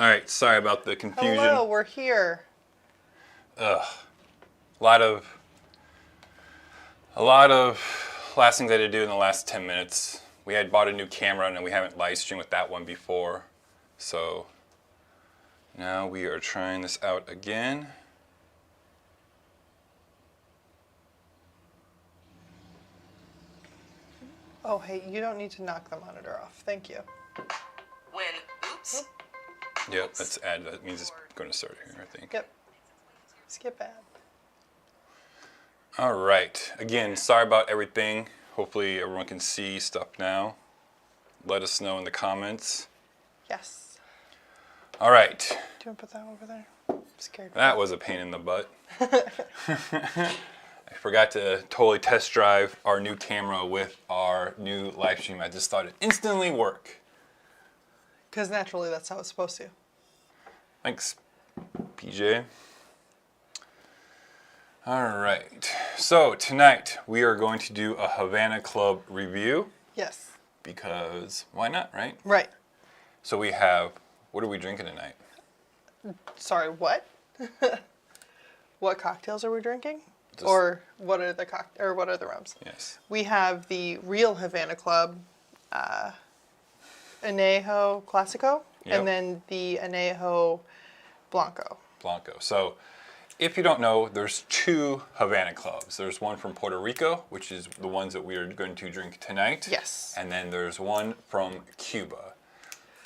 All right, sorry about the confusion. Hello, we're here. Ugh. A lot of last things I had to do in the last 10 minutes. We had bought a new camera and we haven't live streamed with that one before. So now we are trying this out again. Oh, hey, you don't need to knock the monitor off. Thank you. When oops. Yep, let's add, that means it's going to start here, I think. Yep. Skip ad. All right. Again, sorry about everything. Hopefully everyone can see stuff now. Let us know in the comments. Yes. All right. Do you want to put that over there? I'm scared. That was a pain in the butt. I forgot to totally test drive our new camera with our new live stream. I just thought it instantly work. Because naturally that's how it's supposed to. Thanks, PJ. All right. So tonight we are going to do a Havana Club review. Yes. Because why not, right? Right. So we have, what are we drinking tonight? Sorry, what? What cocktails are we drinking? Just, or what are the rums? Yes. We have the real Havana Club, Añejo Clásico, Yep. and then the Añejo Blanco. Blanco. So if you don't know, there's two Havana Clubs. There's one from Puerto Rico, which is the ones that we are going to drink tonight. Yes. And then there's one from Cuba.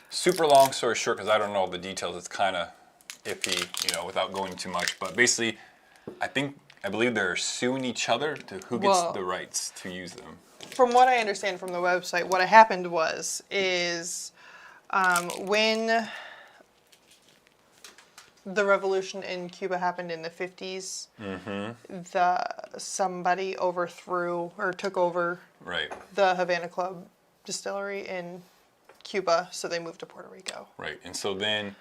Super long story short, because I don't know all the details. It's kind of iffy, without going too much. But basically, I believe they're suing each other to who gets the rights to use them. From what I understand from the website, what happened is when the revolution in Cuba happened in the 50s, somebody overthrew or took over the Havana Club distillery in Cuba, so they moved to Puerto Rico. Right, and so then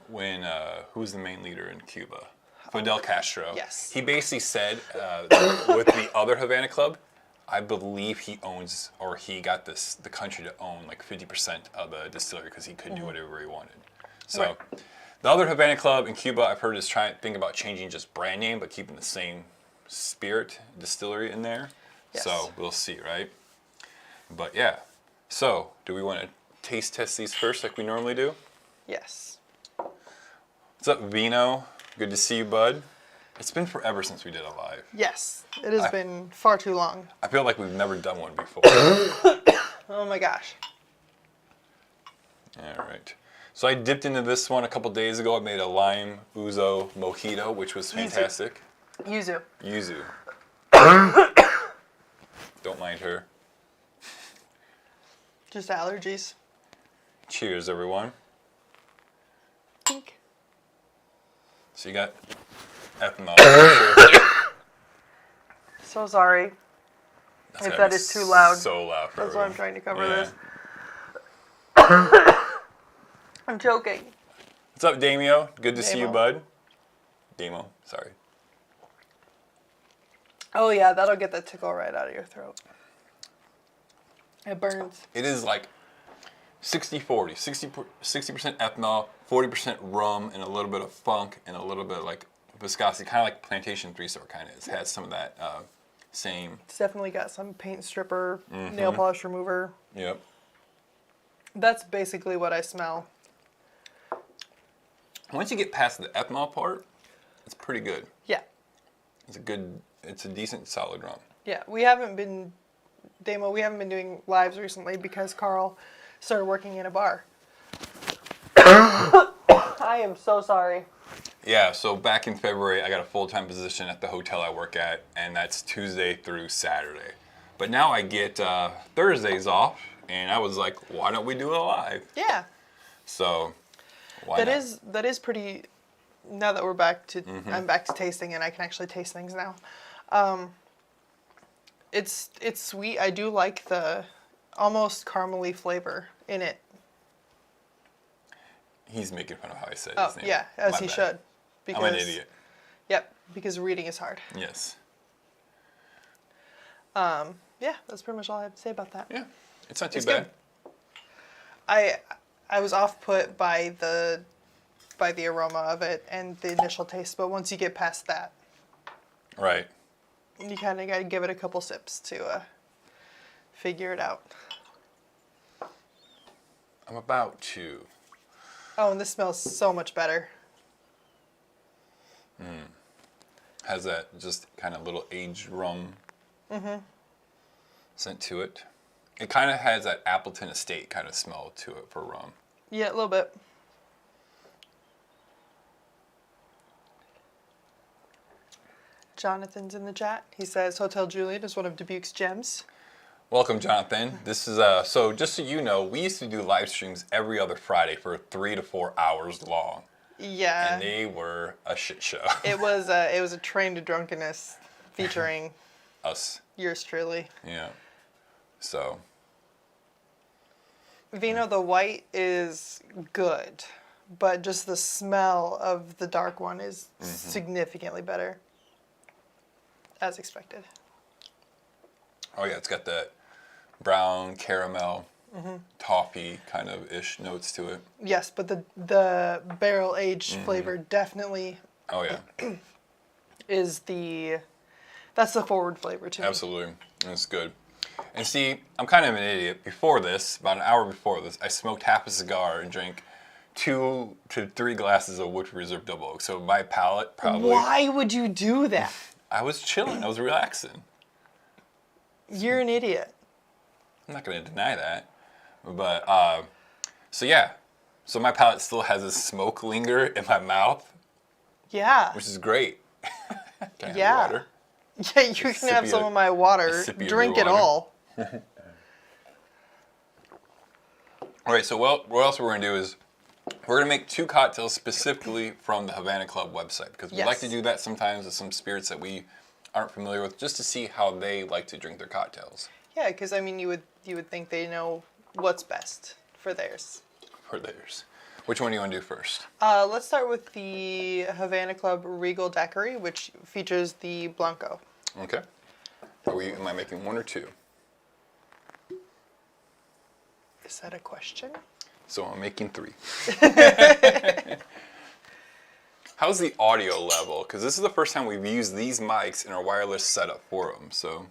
when, who's the main leader in Cuba? Fidel Castro. Yes. He basically said with the other Havana Club, I believe he owns, or he got the country to own like 50% of the distillery because he could do whatever he wanted. So the other Havana Club in Cuba, I've heard is trying to think about changing just brand name, but keeping the same spirit distillery in there. Yes. So we'll see, right? But yeah. So do we want to taste test these first like we normally do? Yes. What's up, Vino? Good to see you, bud. It's been forever since we did a live. Yes, it has been far too long. I feel like we've never done one before. Oh my gosh. All right. So I dipped into this one a couple days ago. I made a lime ouzo mojito, which was fantastic. Yuzu. Yuzu. Don't mind her. Just allergies. Cheers, everyone. Pink. So you got ethanol. So sorry That's if gotta that be is too loud. So loud for That's why I'm everyone. trying to cover Yeah. this. I'm joking. What's up, Damio? Good to see you, Damo. bud. Damo, sorry. Oh yeah, that'll get the tickle right out of your throat. It burns. It is like 60-40. 60% ethanol, 40% rum, and a little bit of funk, and a little bit of like viscosity, kind of like Plantation 3-Star kind of. It has some of that same. It's definitely got some paint stripper, nail polish remover. Yep. That's basically what I smell. Once you get past the ethanol part, it's pretty good. Yeah. It's a decent solid rum. Yeah, we haven't been doing lives recently because Carl started working in a bar. I am so sorry. Yeah, so back in February, I got a full-time position at the hotel I work at, and that's Tuesday through Saturday. But now I get Thursdays off, and I was like, why don't we do it live? Yeah. So, why not? That is pretty. Now that we're back to, I'm back to tasting, and I can actually taste things now. It's sweet. I do like the almost caramely flavor in it. He's making fun of how I said Oh his name. yeah, as My he bad. should. Because, I'm an idiot. Yep, because reading is hard. Yes. Yeah, that's pretty much all I have to say about that. Yeah, it's not too It's bad. good. I was off put by the by the aroma of it and the initial taste. But once you get past that, right, you kind of got to give it a couple sips to figure it out. I'm about to. Oh, and this smells so much better. Has that just kind of little aged rum scent to it. It kind of has that Appleton Estate kind of smell to it for rum. Yeah, a little bit. Jonathan's in the chat. He says Hotel Juliet is one of Dubuque's gems. Welcome, Jonathan. This is so just so you know, we used to do live streams every other Friday for 3 to 4 hours long. Yeah. And they were a shit show. It was a train to drunkenness featuring Us. yours truly. Yeah. So. Vino, the white is good, but just the smell of the dark one is significantly better, as expected. Oh yeah, it's got that brown caramel, toffee kind of ish notes to it. Yes, but the barrel aged flavor definitely Oh yeah. is that's the forward flavor to me. Absolutely. It's good. And see, I'm kind of an idiot. Before this, about an hour before this, I smoked half a cigar and drank 2 to 3 glasses of Woodford Reserve Double Oak. So my palate probably. Why would you do that? I was chilling. I was relaxing. You're an idiot. I'm not going to deny that. But, so yeah. So my palate still has a smoke linger in my mouth, Yeah. which is great. Can I Yeah. have water? Yeah, you can have some of my water. sippy of Drink your it water. all. All right, so what else we're going to do is we're going to make 2 cocktails specifically from the Havana Club website because we like to Yes. do that sometimes with some spirits that we aren't familiar with just to see how they like to drink their cocktails. Yeah, because I mean, you would think they know what's best for theirs. For theirs. Which one do you want to do first? Let's start with the Havana Club Regal Daiquiri, which features the Blanco. Okay. Am I making 1 or 2? Is that a question? So I'm making 3. How's the audio level? Because this is the first time we've used these mics in our wireless setup for them. So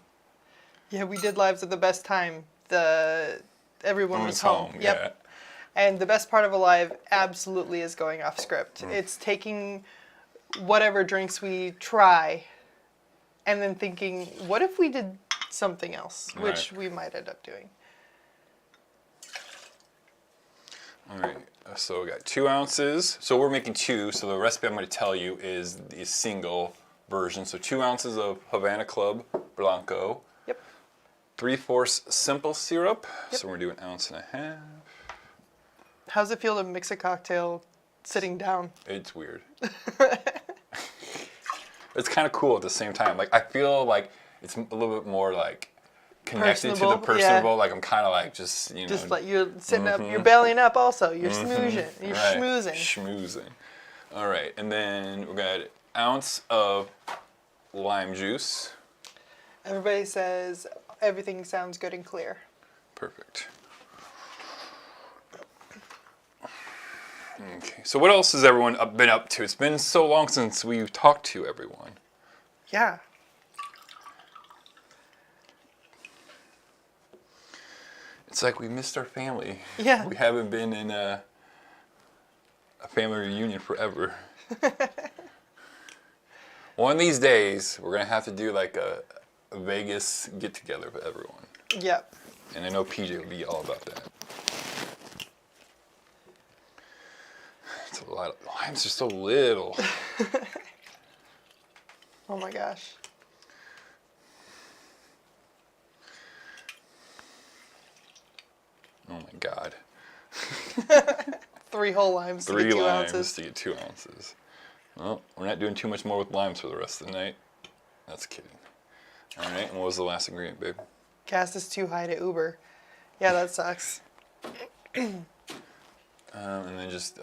Yeah, we did lives at the best time. Everyone was home. Yep. Yeah. And the best part of a live absolutely is going off script. It's taking whatever drinks we try and then thinking, what if we did something else? Which we might end up doing. All right, so we got 2 ounces. So we're making 2, so the recipe I'm going to tell you is the single version. So 2 ounces of Havana Club Blanco. Yep. 3/4 simple syrup. Yep. So we're doing 1.5 ounces. How's it feel to mix a cocktail sitting down? It's weird. It's kind of cool at the same time. Like I feel like it's a little bit more like connected to the personable. Like I'm kind of like just Just like you're sitting up, you're bellying up also. You're smoozing. You're right. schmoozing. Schmoozing. All right, and then we got 1 ounce of lime juice. Everybody says everything sounds good and clear. Perfect. Okay, so what else has everyone been up to? It's been so long since we've talked to everyone. Yeah. It's like we missed our family. Yeah. We haven't been in a family reunion forever. One of these days, we're going to have to do like a Vegas get-together with everyone. Yep. And I know PJ would be all about that. It's a lot. Limes are so little. Oh my gosh. Oh my God. 3 whole limes to 3 get 2 limes ounces. to get 2 ounces. Well, we're not doing too much more with limes for the rest of the night. That's kidding. All right, and what was the last ingredient, babe? Gas is too high to Uber. Yeah, that sucks. And then just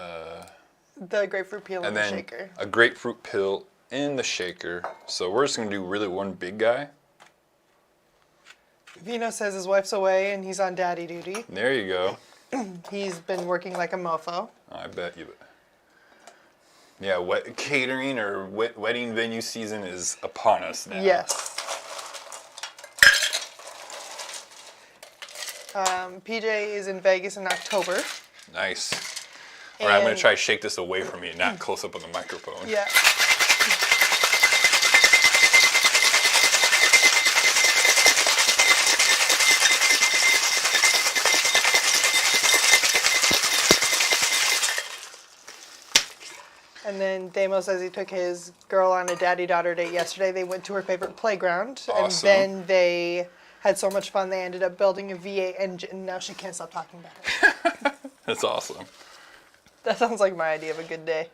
The grapefruit peel in and the then shaker. a grapefruit peel in the shaker. So we're just gonna do really one big guy. Vino says his wife's away and he's on daddy duty. There you go. He's been working like a mofo. I bet you. Yeah, catering or wedding venue season is upon us now. Yes. PJ is in Vegas in October. Nice. All right, I'm going And- to try to shake this away from me and not close up on the microphone. Yeah. And then Damo says he took his girl on a daddy-daughter date yesterday. They went to her favorite playground. Awesome. And then they had so much fun, they ended up building a V8 engine. And now she can't stop talking about it. That's awesome. That sounds like my idea of a good day.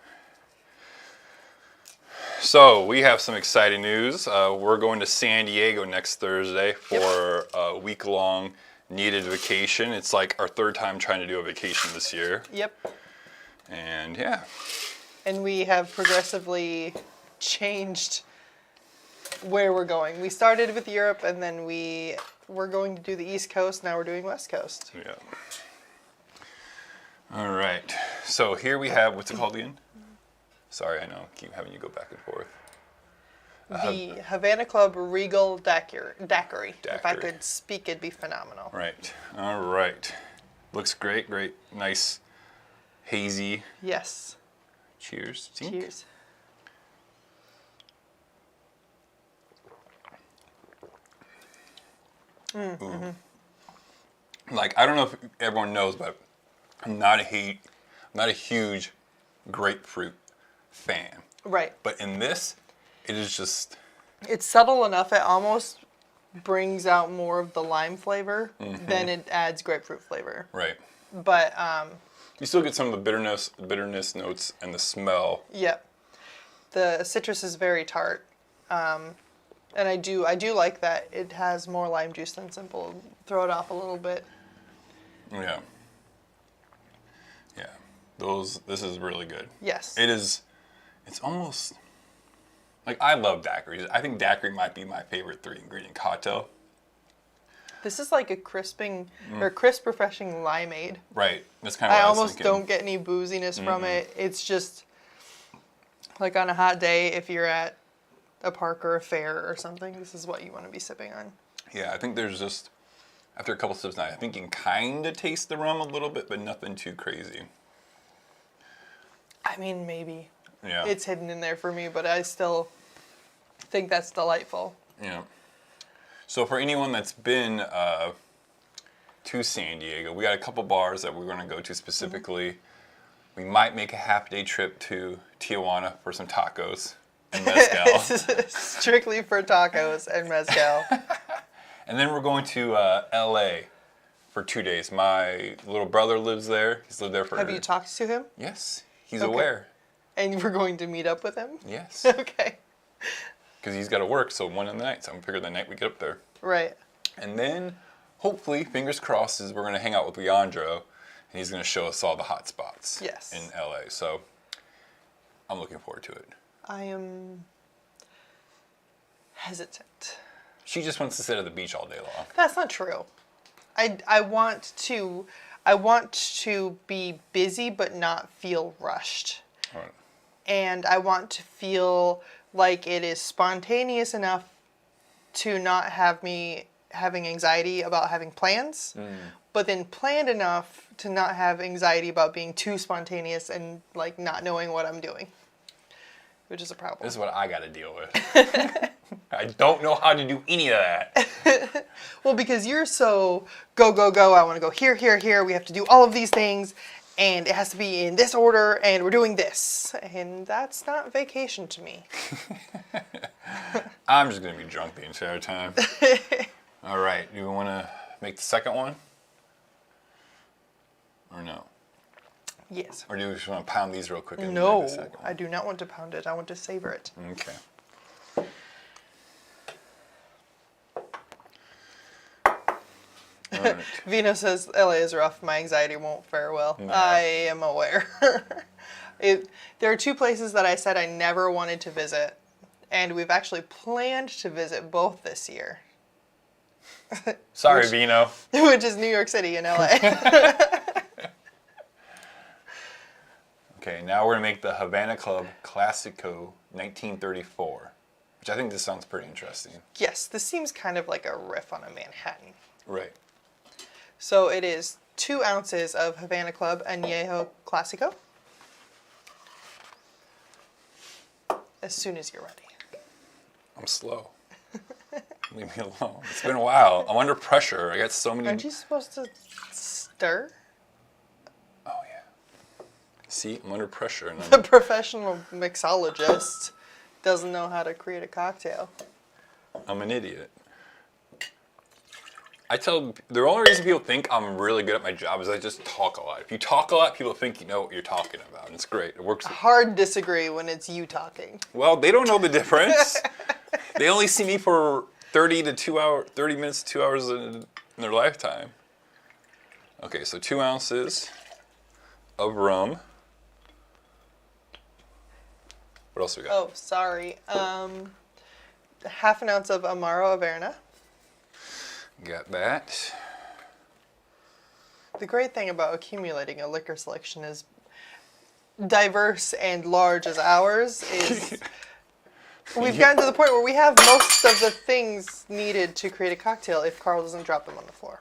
So we have some exciting news. We're going to San Diego next Thursday for a week-long needed vacation. It's like our third time trying to do a vacation this year. Yep. And yeah, And we have progressively changed where we're going. We started with Europe, and then we're going to do the East Coast. Now we're doing West Coast. yeah. All right. So here we have, what's it called again? Sorry, I know. Keep having you go back and forth. The Havana Club Regal Daiquiri. If I Daiquiri. could speak, it'd be phenomenal. Right. All right. Looks great. Great. Nice. Hazy. Yes. Cheers. Cheers. Ooh. Like, I don't know if everyone knows, but I'm not a huge grapefruit fan. Right. But in this, it is just, It's subtle enough. It almost brings out more of the lime flavor than it adds grapefruit flavor. right. But You still get some of the bitterness notes and the smell. yeah, the citrus is very tart, and I do like that it has more lime juice than simple. Throw it off a little bit. Yeah. Yeah. This is really good. Yes. It's almost, like, I love daiquiris. I think daiquiri might be my favorite 3-ingredient cocktail. This is like a crisping or crisp, refreshing limeade. Right. That's kind of I what I was almost thinking. don't get any booziness from it. It's just like on a hot day, if you're at a park or a fair or something, this is what you want to be sipping on. Yeah, I think there's just, after a couple sips now, I think you can kind of taste the rum a little bit, but nothing too crazy. I mean, maybe Yeah. it's hidden in there for me, but I still think that's delightful. Yeah. So for anyone that's been to San Diego, we got a couple bars that we're going to go to specifically. We might make a half-day trip to Tijuana for some tacos and mezcal. Strictly for tacos and mezcal. And then we're going to LA for 2 days. My little brother lives there. He's lived there for... Have you talked to him? Yes, he's Okay. aware. And we're going to meet up with him? Yes, Okay. because he's got to work, so 1 in the night. So I'm figuring the night we get up there. Right. And then, hopefully, fingers crossed, is we're going to hang out with Leandro, and he's going to show us all the hot spots Yes. in LA. So I'm looking forward to it. I am hesitant. She just wants to sit at the beach all day long. That's not true. I want to be busy but not feel rushed. All right. And I want to feel like it is spontaneous enough to not have me having anxiety about having plans, but then planned enough to not have anxiety about being too spontaneous and like not knowing what I'm doing, which is a problem. This is what I got to deal with. I don't know how to do any of that. Well, because you're so go, go, go, I want to go here, here, here, we have to do all of these things, and it has to be in this order, and we're doing this. And that's not vacation to me. I'm just going to be drunk the entire time. All right. Do we want to make the second one? Or no? Yes. Or do we just want to pound these real quick and make No, the second one? I do not want to pound it. I want to savor it. Okay. All right. Vino says LA is rough. My anxiety won't fare well. No. I am aware. There are 2 places that I said I never wanted to visit, and we've actually planned to visit both this year, Sorry, Vino. which is New York City and LA. Okay, now we're gonna make the Havana Club Clasico 1934, which I think this sounds pretty interesting. Yes, this seems kind of like a riff on a Manhattan. Right. So it is 2 ounces of Havana Club Añejo Clásico. As soon as you're ready. I'm slow. Leave me alone. It's been a while. I'm under pressure. I got so many. Aren't you supposed to stir? Oh yeah. See, I'm under pressure, and The professional mixologist doesn't know how to create a cocktail. I'm an idiot. The only reason people think I'm really good at my job is I just talk a lot. If you talk a lot, people think you know what you're talking about, and it's great. It works. Hard disagree when it's you talking. Well, they don't know the difference. They only see me for 30 minutes to 2 hours in their lifetime. Okay, so 2 ounces of rum. What else we got? Oh, sorry. Half an ounce of Amaro Averna. Got that. The great thing about accumulating a liquor selection is diverse and large as ours is we've gotten to the point where we have most of the things needed to create a cocktail if Carl doesn't drop them on the floor.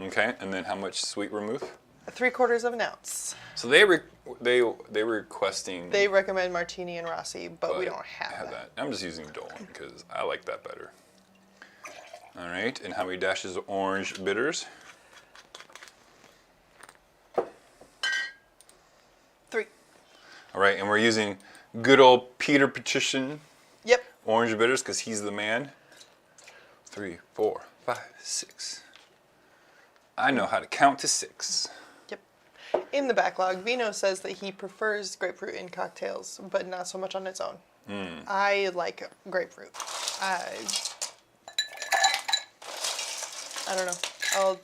Okay, and then how much sweet vermouth? 3/4 of an ounce. So they were requesting. They recommend Martini and Rossi, but we don't have that. I'm just using Dolan because I like that better. All right, and how many dashes of orange bitters? 3. All right, and we're using good old Peter Patrician Yep. orange bitters because he's the man. 3, 4, 5, 6. I know how to count to 6. Yep. In the backlog, Vino says that he prefers grapefruit in cocktails, but not so much on its own. I like grapefruit. I don't know. I'll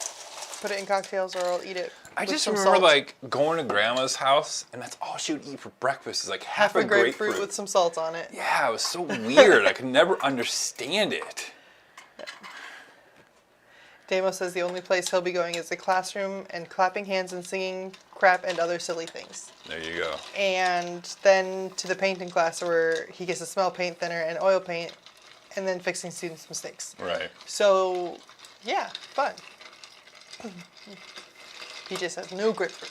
put it in cocktails or I'll eat it. I with just some remember salt. like going to grandma's house and that's all she would eat for breakfast is like half a grapefruit with some salt on it. Yeah, it was so weird. I could never understand it. Damo says the only place he'll be going is the classroom and clapping hands and singing crap and other silly things. There you go. And then to the painting class where he gets to smell paint thinner and oil paint and then fixing students' mistakes. Right. So, yeah, fun. PJ says no grapefruit.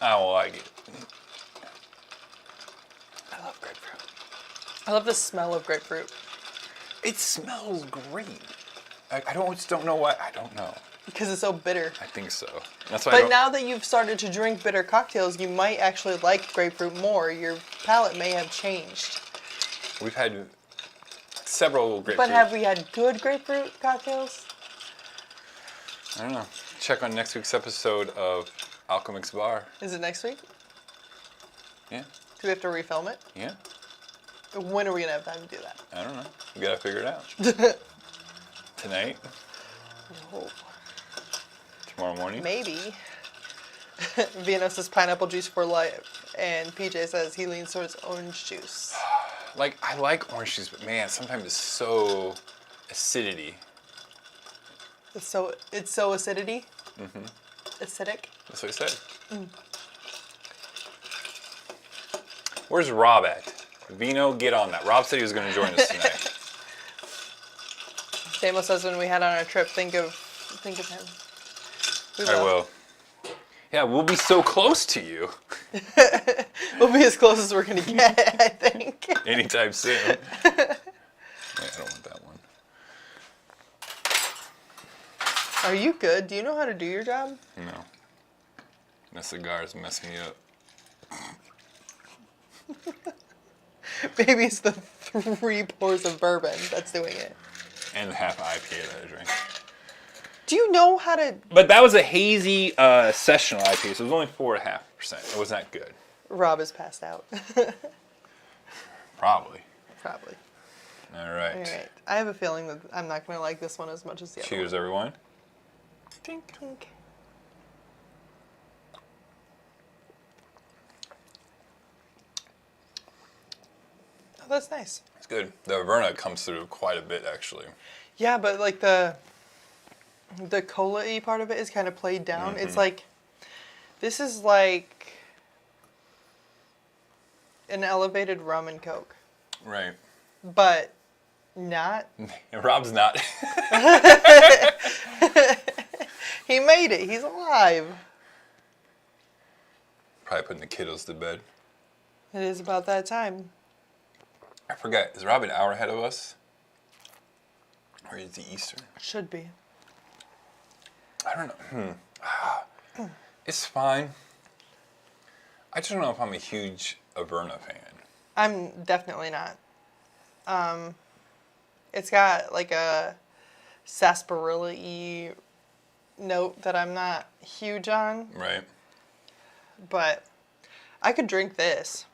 I don't like it. I love grapefruit. I love the smell of grapefruit. It smells great. I just don't know why. I don't know. Because it's so bitter. I think so. That's why. But now that you've started to drink bitter cocktails, you might actually like grapefruit more. Your palate may have changed. We've had several grapefruit. But have we had good grapefruit cocktails? I don't know. Check on next week's episode of Alchemix Bar. Is it next week? Yeah. Do we have to refilm it? Yeah. When are we going to have time to do that? I don't know. We gotta figure it out. Tonight? Oh, Tomorrow morning? maybe. Vino says pineapple juice for life. And PJ says he leans towards orange juice. Like, I like orange juice, but man, sometimes it's so acidity. It's so acidity. Mm-hmm. Acidic. That's what I said. Where's Rob at? Vino, get on that. Rob said he was going to join us tonight. Damo says when we head on our trip, think of him. We I will. Yeah, we'll be so close to you We'll be as close as we're gonna get, I think. anytime soon. Wait, I don't want that one. Are you good? Do you know how to do your job? No. My cigars mess me up. Maybe it's the 3 pours of bourbon that's doing it. And half IPA that I drink. Do you know how to... But that was a hazy sessional IPA, so it was only 4.5%. It was not good. Rob is passed out. Probably. Probably. All right. All right. I have a feeling that I'm not going to like this one as much as the other Cheers, everyone. one. Tink, tink. Oh, that's nice. It's good. The Averna comes through quite a bit, actually. Yeah, but like the cola-y part of it is kind of played down. It's like This is like an elevated rum and coke, Right. but not. And Rob's not. He made it. He's alive. Probably putting the kiddos to bed. It is about that time. I forget. Is Rob an hour ahead of us? Or is he Eastern? Should be. I don't know. It's fine. I just don't know if I'm a huge Averna fan. I'm definitely not. It's got like a sarsaparilla-y note that I'm not huge on, Right. but I could drink this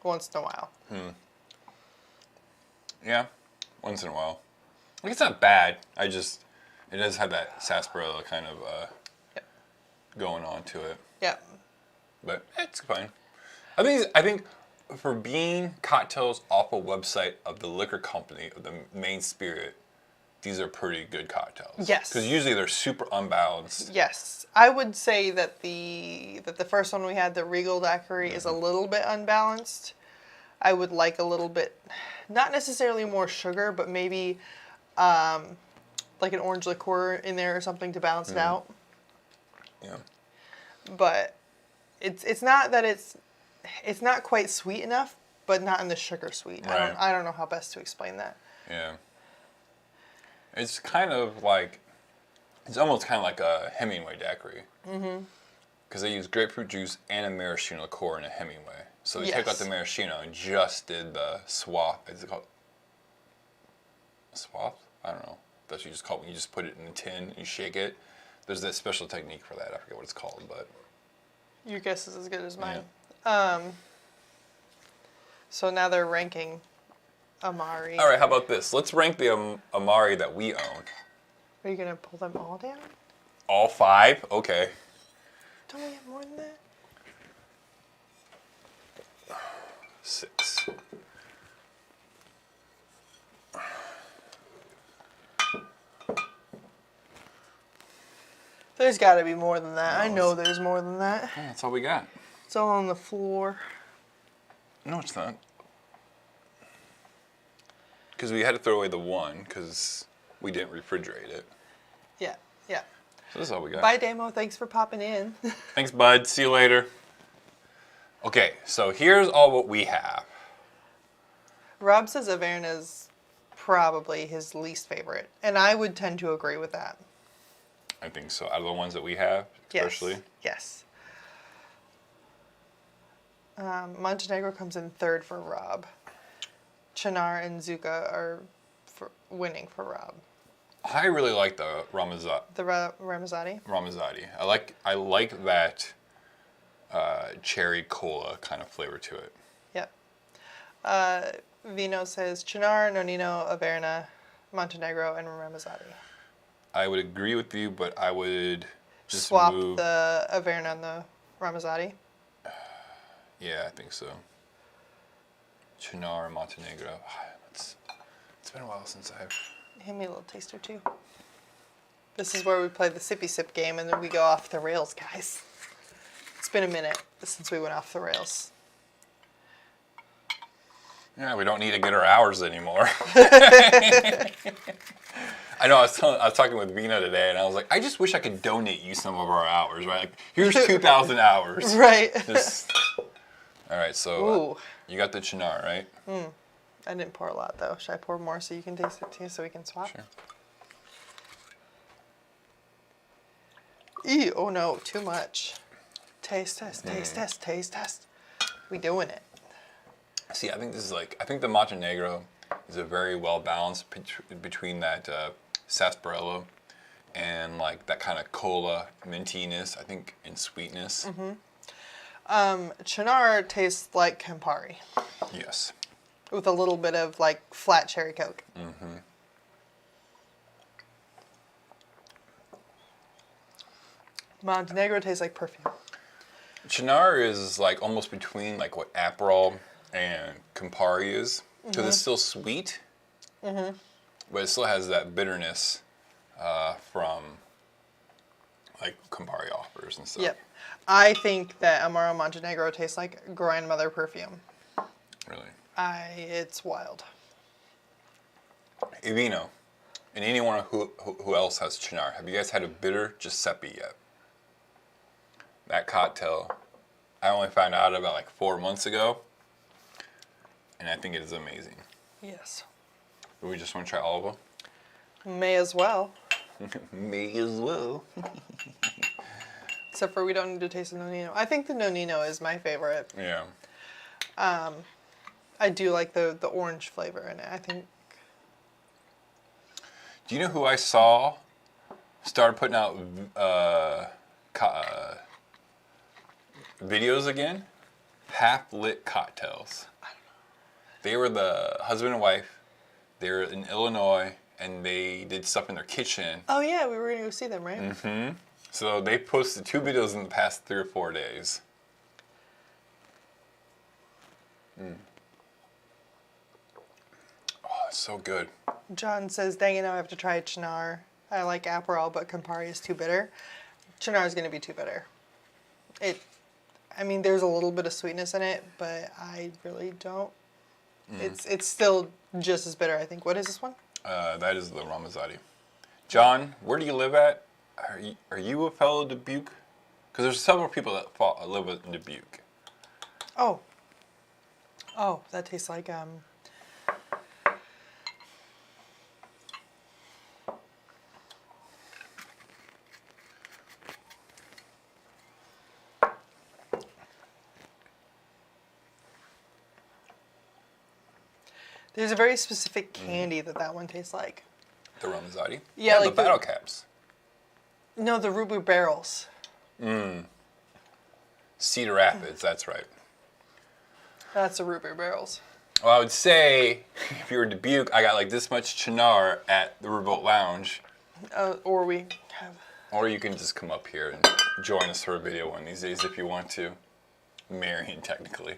once in a while. Yeah. Once in a while. Like, it's not bad. It does have that sarsaparilla kind of Yep. going on to it. Yeah. But it's fine. I think for being cocktails off a website of the liquor company, of the main spirit, these are pretty good cocktails. Yes. Because usually they're super unbalanced. Yes. I would say that the first one we had, the Regal Daiquiri, is a little bit unbalanced. I would like a little bit, not necessarily more sugar, but maybe like an orange liqueur in there or something to balance it out. Yeah. But it's not that it's not quite sweet enough, but not in the sugar sweet. Right. I don't know how best to explain that. Yeah. It's kind of like, it's almost kind of like a Hemingway daiquiri. Mm-hmm. Because they use grapefruit juice and a maraschino liqueur in a Hemingway. So they took out the maraschino and just did the swath. Is it called swath? I don't know. That's what you just call it when you just put it in a tin and you shake it. There's that special technique for that. I forget what it's called, but Your guess is as good as mine. So now they're ranking Amari. all right. How about this? Let's rank the Amari that we own. Are you gonna pull them all down? All 5. Okay. Don't we have more than that? 6. There's got to be more than that. I know there's more than that. Yeah, that's all we got. It's all on the floor. No, it's not. Because we had to throw away the one because we didn't refrigerate it. Yeah, yeah. So this is all we got. Bye, Damo. Thanks for popping in. Thanks, bud. See you later. Okay, so here's all what we have. Rob says Averna's probably his least favorite, and I would tend to agree with that. I think so. Out of the ones that we have, especially. Yes. Montenegro comes in third for Rob. Chinar and Zuka are winning for Rob. I really like the Ramazzotti. The Ramazzotti? Ramazzotti. I like that cherry cola kind of flavor to it. Yep. Vino says Chinar, Nonino, Averna, Montenegro, and Ramazzotti. I would agree with you, but I would just Swap move. the Averna and the Ramazzotti. Yeah, I think so. Chinar, Montenegro. It's been a while since I've. Hand me a little taster too. This is where we play the sippy sip game and then we go off the rails, guys. It's been a minute since we went off the rails. Yeah, we don't need to get our hours anymore. I know. I was talking with Vina today, and I was like, I just wish I could donate you some of our hours. Right? Like, here's 2,000 hours. Right. All right. So you got the Chinar, right? I didn't pour a lot though. Should I pour more so you can taste it too, so we can swap? Sure. Ew, oh no, too much. Taste test, taste test, taste test. We doing it. See, I think this is I think the Montenegro is a very well balanced between that sarsaparilla and like that kind of cola mintiness, I think, and sweetness. Chinar tastes like Campari Yes. with a little bit of like flat cherry Coke. Montenegro tastes like perfume. Chinar is like almost between like what Aperol and Campari is, because it's still sweet, but it still has that bitterness from like Campari offers and stuff. Yep. I think that Amaro Montenegro tastes like grandmother perfume. Really. It's wild. Evino, and anyone who else has Chinar, have you guys had a bitter Giuseppe yet? That cocktail, I only found out about like 4 months ago, and I think it is amazing. Yes. Do we just want to try all of May as well. them? May as well. Except for we don't need to taste the Nonino. I think the Nonino is my favorite. Yeah. I do like the orange flavor in it. I think. Do you know who I saw started putting out videos again? Half-lit cocktails. They were the husband and wife. They were in Illinois, and they did stuff in their kitchen. Oh yeah, we were gonna go see them, right? Mm-hmm. So they posted 2 videos in the past 3 or 4 days. Oh, it's so good. John says, dang it, now I have to try Chinar. I like Aperol, but Campari is too bitter. Chinar is going to be too bitter. I mean, there's a little bit of sweetness in it, but I really don't. It's still just as bitter, I think. What is this one? That is the Ramazzotti. John, where do you live at? Are you a fellow Dubuque? Because there's several people that live in Dubuque. Oh, that tastes like There's a very specific candy that one tastes like. The Ramazzotti? Yeah, the like battle caps. No, the Ruby barrels. Cedar Rapids, that's right. That's the root beer barrels. Well, I would say, if you were Dubuque, I got like this much Chinar at the Riverboat Lounge. Or we have. Or you can just come up here and join us for a video one of these days if you want to. Marion, technically.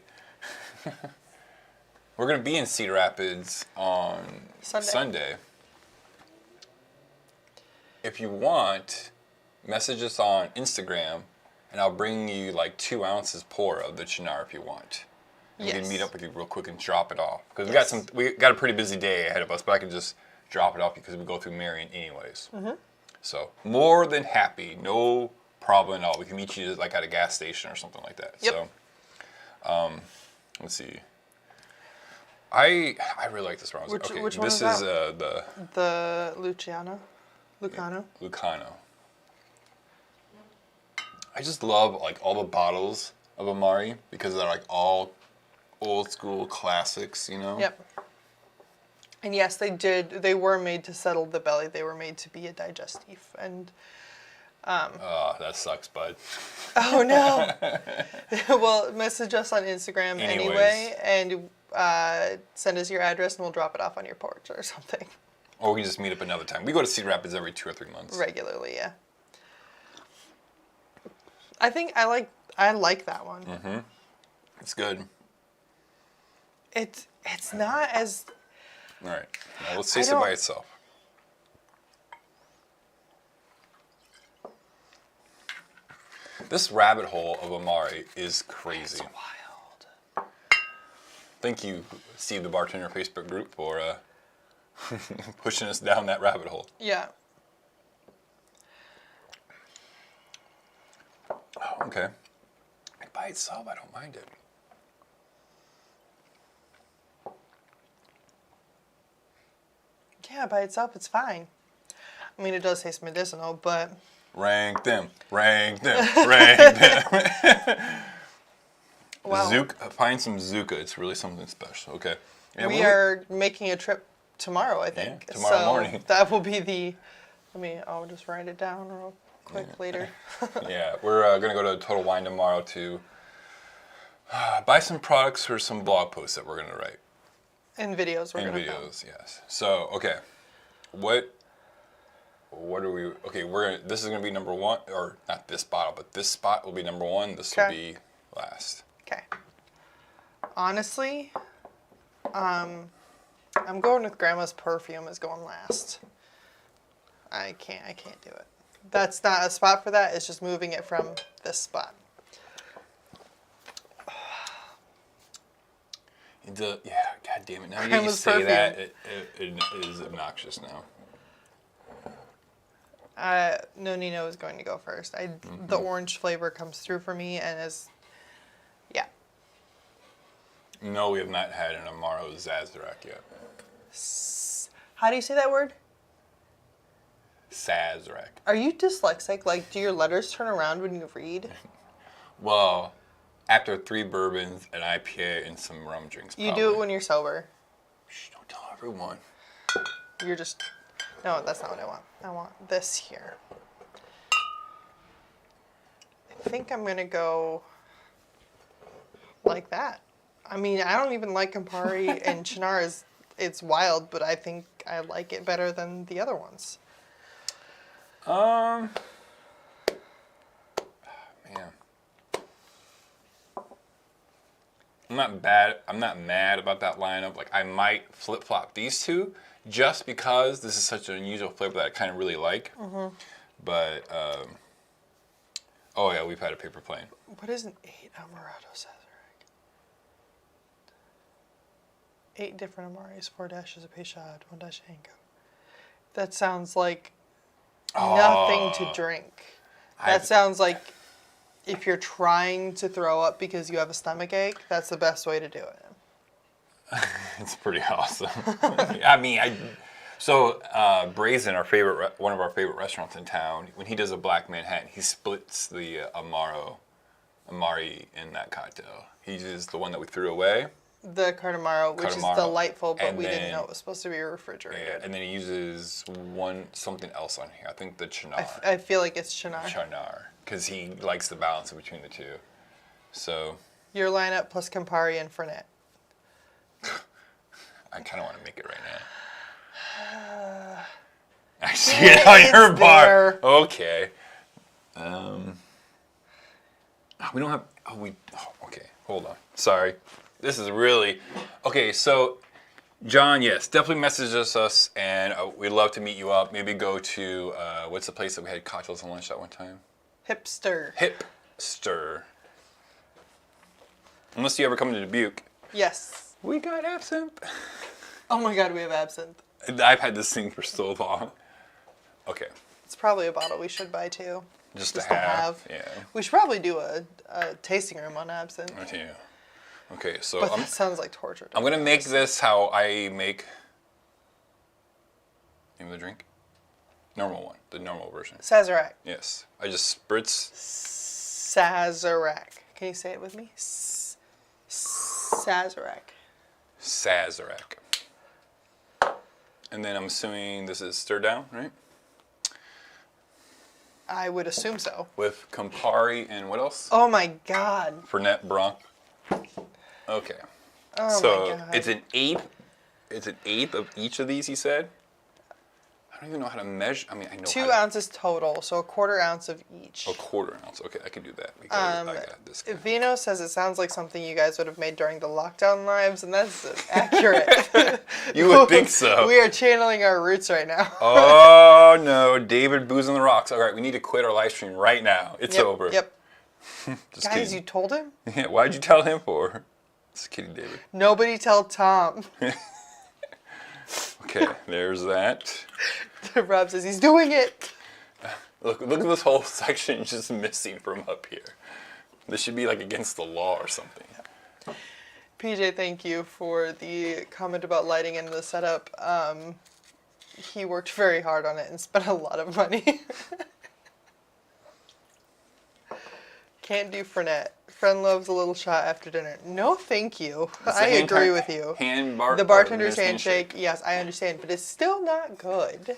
We're going to be in Cedar Rapids on Sunday. If you want, message us on Instagram, and I'll bring you like 2 ounces pour of the Chinar if you want. And we can meet up with you real quick and drop it off. Because we got a pretty busy day ahead of us, but I can just drop it off because we go through Marion anyways. So more than happy, no problem at all. We can meet you like at a gas station or something like that. Yep. So, let's see. I really like this round. Which okay, one this is is the Lucano. Lucano. I just love like all the bottles of Amari because they're like all old school classics, you know? Yep. And yes, they were made to settle the belly. They were made to be a digestif. And oh, that sucks, bud. oh no. Well, message us on Instagram anyway, and send us your address, and we'll drop it off on your porch or something. Or we can just meet up another time. We go to Cedar Rapids every 2 or 3 months. Regularly, yeah. I think I like that one. It's good. It's not as. All right, now let's taste it by itself. This rabbit hole of Amari is crazy. It's wild. Thank you, Steve, the bartender Facebook group, for pushing us down that rabbit hole. Yeah. Oh, okay. By itself, I don't mind it. Yeah, by itself, it's fine. I mean, it does taste medicinal, but. Rank them, rank them, rank them. Wow. Find some Zuka. It's really something special. Okay. Yeah, we are making a trip tomorrow, I think. Yeah, tomorrow morning. That will be the. I'll just write it down real quick later. Yeah, we're going to go to Total Wine tomorrow to buy some products for some blog posts that we're going to write. And videos we're going to film. Yes. So, okay. What are we... Okay, this is going to be number 1, or not this bottle, but this spot will be number 1. This will be last. Okay. Honestly, I'm going with Grandma's Perfume is going last. I can't do it. That's not a spot for that. It's just moving it from this spot. God damn it. Now you Grandma's say perfume. that, it is obnoxious now. Nino is going to go first. The orange flavor comes through for me and is, yeah. No, we have not had an Amaro Sazerac yet. How do you say that word? Sazerac. Are you dyslexic? Like, do your letters turn around when you read? Well, after 3 bourbons, an IPA, and some rum drinks. You do it when you're sober. Shh, don't tell everyone. You're just... No, that's not what I want. I want this here. I think I'm going to go like that. I mean, I don't even like Campari, and Chinar it's wild, but I think I like it better than the other ones. Man. I'm not mad about that lineup. Like, I might flip-flop these two just because this is such an unusual flavor that I kind of really like. But, oh yeah, we've had a paper plane. What is an 8 Amaro Sazerac? 8 different Amaris, 4 dashes of Peychaud, 1 dash of Ango. That sounds like nothing to drink. That sounds like if you're trying to throw up because you have a stomach ache, that's the best way to do it. It's pretty awesome. I mean, Brazen, one of our favorite restaurants in town, when he does a Black Manhattan, he splits the Amari in that cocktail. He uses the one that we threw away. The Cardamaro, which is delightful, but and we didn't then- know it was supposed to be refrigerated. Yeah, and then he uses something else on here. I think the Chinar. I feel like it's Chinar. Chinar, because he likes the balance in between the two. So Your lineup plus Campari and Fernet. I kind of want to make it right now. I see it on your it's bar. there. Okay. We don't have. Okay. Hold on. Sorry. This is really okay. So, John, yes, definitely message us, and we'd love to meet you up. Maybe go to what's the place that we had cocktails and lunch that one time? Hipster. Hipster. Unless you ever come to Dubuque. Yes. We got absinthe. Oh my god, we have absinthe. I've had this thing for so long. Okay. It's probably a bottle we should buy too. Just to have. Yeah. We should probably do a tasting room on absinthe. Yeah. Okay, so But that sounds like torture. I'm gonna make this how I make. Name of the drink? Normal one, the normal version. Sazerac. Yes, I just spritz. Sazerac. Can you say it with me? Sazerac. Sazerac. And then I'm assuming this is stir down, right? I would assume so. With Campari and what else? Oh my god. Fernet Branc. Okay. Oh So my god. it's an eighth. It's an eighth of each of these. He said. I don't even know how to measure. I mean, I know. 2 ounces total, so a 1/4 ounce of each. A 1/4 ounce. Okay, I can do that because I got this guy. Vino says it sounds like something you guys would have made during the lockdown lives, and that's accurate. You would think so. We are channeling our roots right now. Oh no, David Booze on the Rocks. All right, we need to quit our live stream right now. It's over. Yep. Just Guys, kidding. you told him? Yeah, why'd you tell him for? Just kidding, David. Nobody tell Tom. Okay, there's that. Rob says he's doing it. Look at this whole section just missing from up here. This should be like against the law or something. PJ, thank you for the comment about lighting into the setup. He worked very hard on it and spent a lot of money. Can't do Fernet. Friend loves a little shot after dinner. No, thank you. I agree with you. The bartender's handshake, yes, I understand, but it's still not good.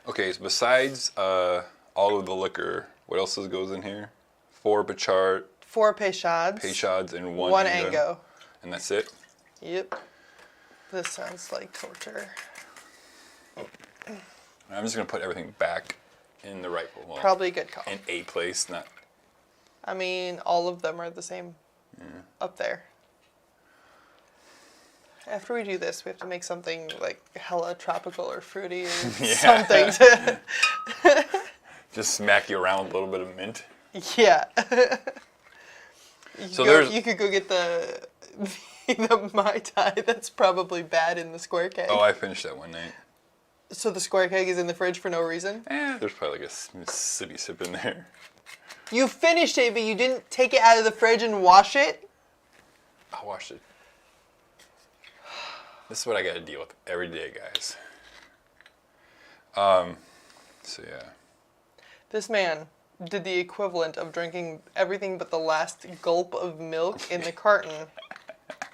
Okay, so besides all of the liquor, what else goes in here? 4 Peychaud, 4 Peychauds. Peychauds, and 1 Ango. And that's it? Yep. This sounds like torture. I'm just going to put everything back in the rightful one. Probably a good call. In a place, not... I mean, all of them are the same up there. After we do this, we have to make something like hella tropical or fruity or something. Just smack you around with a little bit of mint. Yeah. So you could go get the Mai Tai that's probably bad in the square keg. Oh, I finished that one night. So the square keg is in the fridge for no reason? There's probably like a Mississippi sip in there. You finished it, but you didn't take it out of the fridge and wash it? I washed it. This is what I got to deal with every day, guys. So yeah. This man did the equivalent of drinking everything but the last gulp of milk in the carton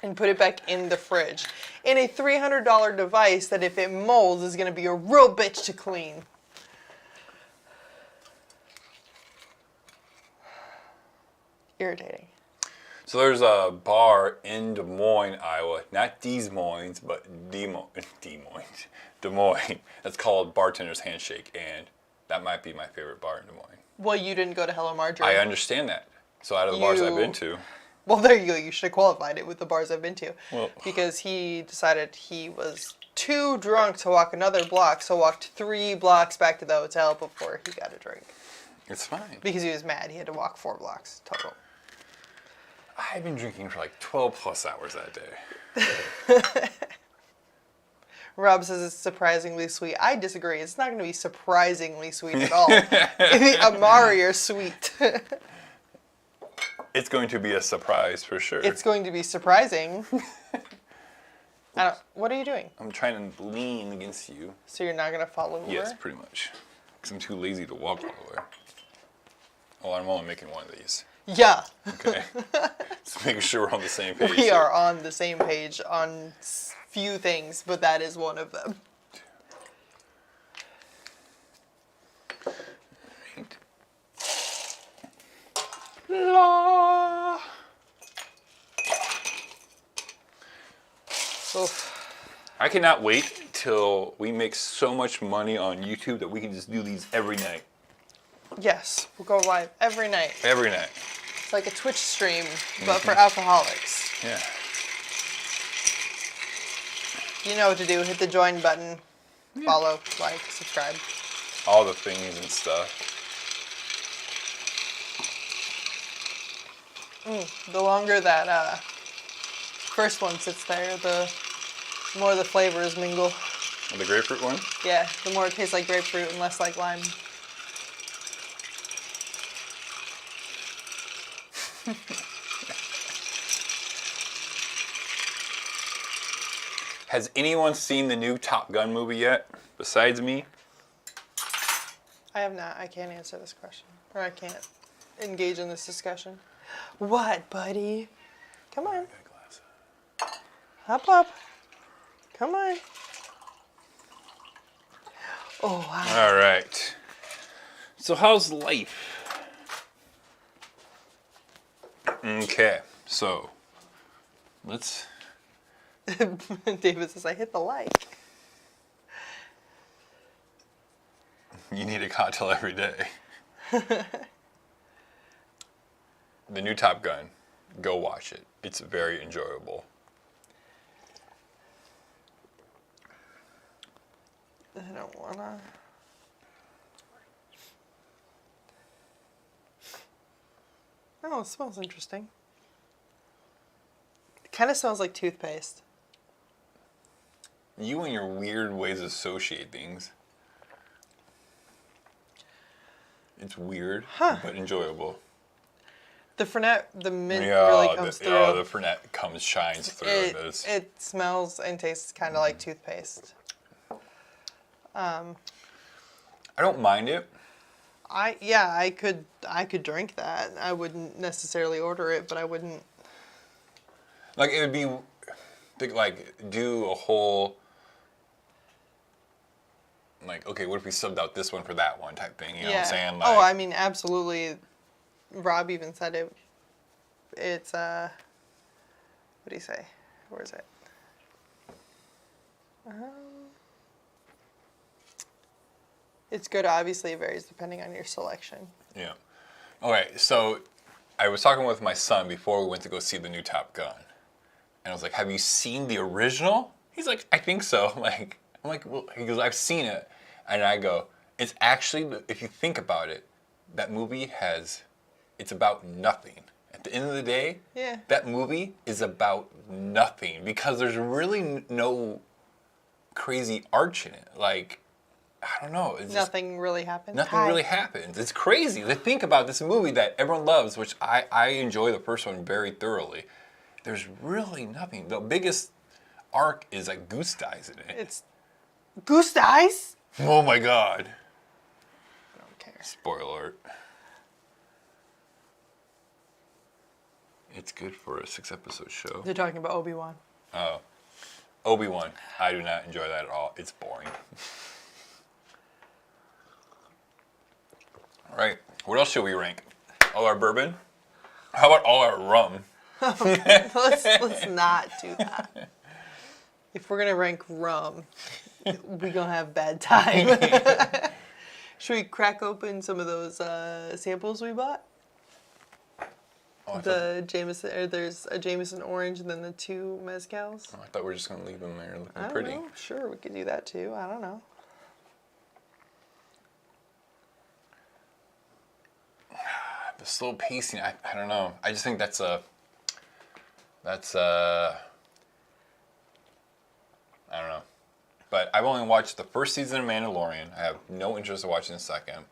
and put it back in the fridge. In a $300 device that if it molds is going to be a real bitch to clean. Irritating. So there's a bar in Des Moines, Iowa. Not Des Moines, but Des Moines. That's called Bartender's Handshake, and that might be my favorite bar in Des Moines. Well, you didn't go to Hello Marjorie. I understand that. So out of the bars I've been to. Well, there you go. You should have qualified it with the bars I've been to. Well, because he decided he was too drunk to walk another block, so walked 3 blocks back to the hotel before he got a drink. it's fine. Because he was mad. He had to walk 4 blocks total. I've been drinking for like 12 plus hours that day. Rob says it's surprisingly sweet. I disagree. It's not going to be surprisingly sweet at all. The Amari are sweet. It's going to be a surprise for sure. It's going to be surprising. What are you doing? I'm trying to lean against you. So you're not going to fall over? Yes, pretty much. Because I'm too lazy to walk all the way. Oh, I'm only making one of these. Yeah. Okay. Just making sure we're on the same page. We are on the same page on few things, but that is one of them. La. I cannot wait till we make so much money on YouTube that we can just do these every night. Yes, we'll go live every night. Every night. It's like a Twitch stream, but for alcoholics. Yeah. You know what to do. Hit the join button. Follow, like, subscribe. All the things and stuff. The longer that first one sits there, the more the flavors mingle. The grapefruit one? Yeah, the more it tastes like grapefruit and less like lime. Has anyone seen the new Top Gun movie yet, besides me? I have not. I can't answer this question. Or I can't engage in this discussion. What, buddy? Come on. Hop up. Come on. Oh, wow. All right. So how's life? Okay, so let's... David says, I hit the like. You need a cocktail every day. The new Top Gun, go watch it. It's very enjoyable. I don't wanna. Oh, it smells interesting. It kind of smells like toothpaste. You and your weird ways to associate things. It's weird, but enjoyable. The Fernet, the mint really comes through. Oh, the Fernet shines through. It smells and tastes kind of like toothpaste. I don't mind it. I could drink that. I wouldn't necessarily order it, but I wouldn't. Like it would be, like do a whole. Like, okay, what if we subbed out this one for that one type thing? You know what I'm saying? Like, Oh, I mean, absolutely. Rob even said it. It's what do you say? Where is it? It's good. Obviously, it varies depending on your selection. Yeah. Okay, so I was talking with my son before we went to go see the new Top Gun, and I was like, "Have you seen the original?" He's like, "I think so." I'm like, well, he goes, "I've seen it," and I go, It's actually, if you think about it, that movie it's about nothing. At the end of the day, Yeah. that movie is about nothing because there's really no crazy arch in it. Like, I don't know. It's just, Nothing really happened. nothing really happens. It's crazy to think about this movie that everyone loves, which I enjoy the first one very thoroughly. There's really nothing. The biggest arc is like Goose dies in it. It's Goose dies. Oh my god. I don't care. Spoiler alert. It's good for a 6-episode show. They're talking about Obi-Wan. Oh. Obi-Wan. I do not enjoy that at all. It's boring. All right. What else should we rank? All our bourbon? How about all our rum? let's not do that. If we're gonna rank rum, we're gonna have bad time. Should we crack open some of those samples we bought? Oh, The Jameson, or there's a Jameson orange and then the 2 mezcals. I thought we were just going to leave them there looking I don't pretty. know. Sure, we could do that too. I don't know. The slow pacing, I don't know. I just think that's I don't know. But I've only watched the first season of Mandalorian. I have no interest in watching the second.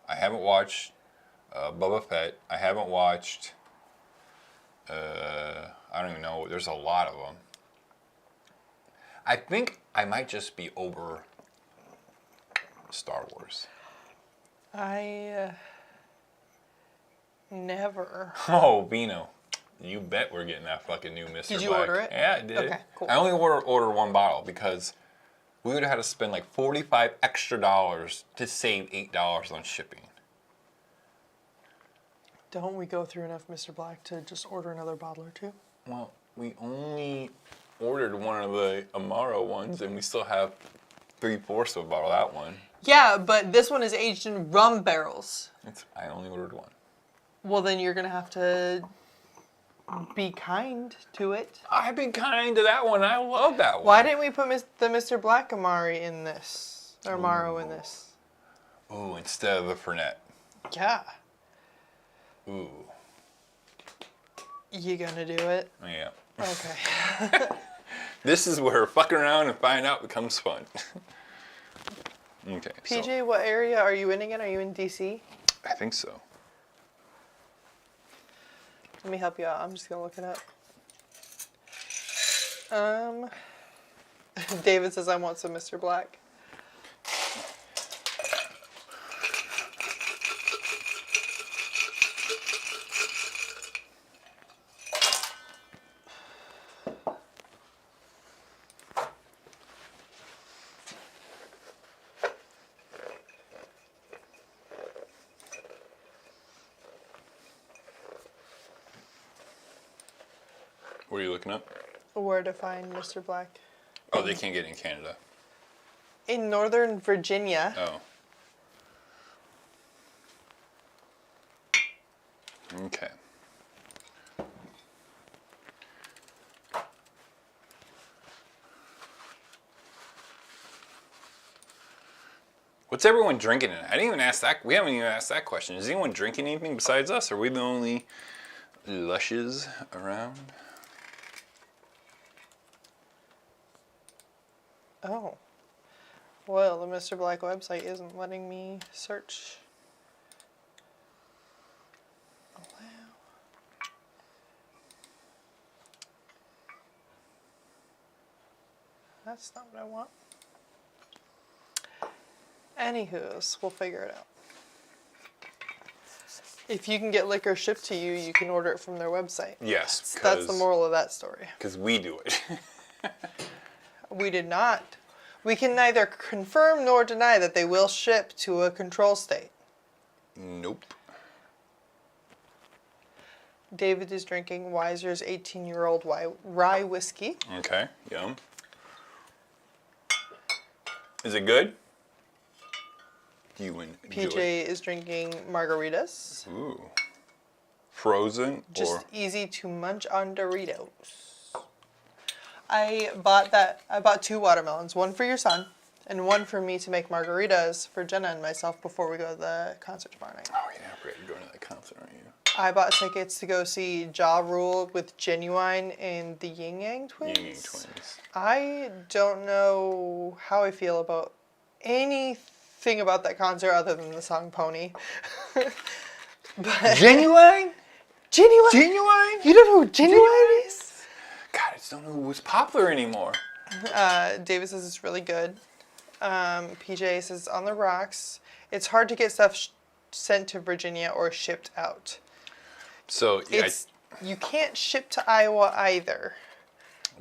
I haven't watched Boba Fett. I haven't watched, I don't even know. There's a lot of them. I think I might just be over Star Wars. I never. Oh, Vino. You bet we're getting that fucking new Mr. Black. Did you order it? Yeah, I did. Okay, cool. I only ordered one bottle because we would have had to spend like $45 extra to save $8 on shipping. Don't we go through enough Mr. Black to just order another bottle or two? Well, we only ordered one of the Amaro ones, and we still have 3/4 of a bottle of that one. Yeah, but this one is aged in rum barrels. I only ordered one. Well, then you're gonna have to be kind to it. I've been kind to that one. I love that one. Why didn't we put the Mr. Black Amari in this? Or Amaro in this? Ooh, instead of the Fernet. Yeah. Ooh. You gonna do it? Yeah. Okay. This is where fucking around and find out becomes fun. Okay. PJ, what area are you in again? Are you in DC? I think so. Let me help you out. I'm just gonna look it up. David says I want some Mr. Black. What are you looking up? Where to find Mr. Black? Oh, they can't get it in Canada. In Northern Virginia. Oh. Okay. What's everyone drinking in? I didn't even ask that. We haven't even asked that question. Is anyone drinking anything besides us? Are we the only lushes around? Oh. Well, the Mr. Black website isn't letting me search. Allow. That's not what I want. Anywho's, we'll figure it out. If you can get liquor shipped to you, you can order it from their website. Yes. That's the moral of that story. Because we do it. We did not. We can neither confirm nor deny that they will ship to a control state. Nope. David is drinking Weiser's 18-year-old rye whiskey. Okay, yum. Is it good? Do you enjoy PJ is drinking margaritas. Ooh. Frozen Just or? easy to munch on Doritos. I bought 2 watermelons, one for your son And one for me to make margaritas for Jenna and myself before we go to the concert tomorrow night. Oh yeah, we're going to that concert, aren't you? I bought tickets to go see Ja Rule with Genuine and the Yin Yang Twins. Yin Yang Twins. I don't know how I feel about anything about that concert other than the song Pony. But Genuine? Genuine? Genuine? You don't know who Genuine is? God, I just don't know who's popular anymore. David says it's really good. PJ says on the rocks. It's hard to get stuff sent to Virginia or shipped out. So yeah, You can't ship to Iowa either.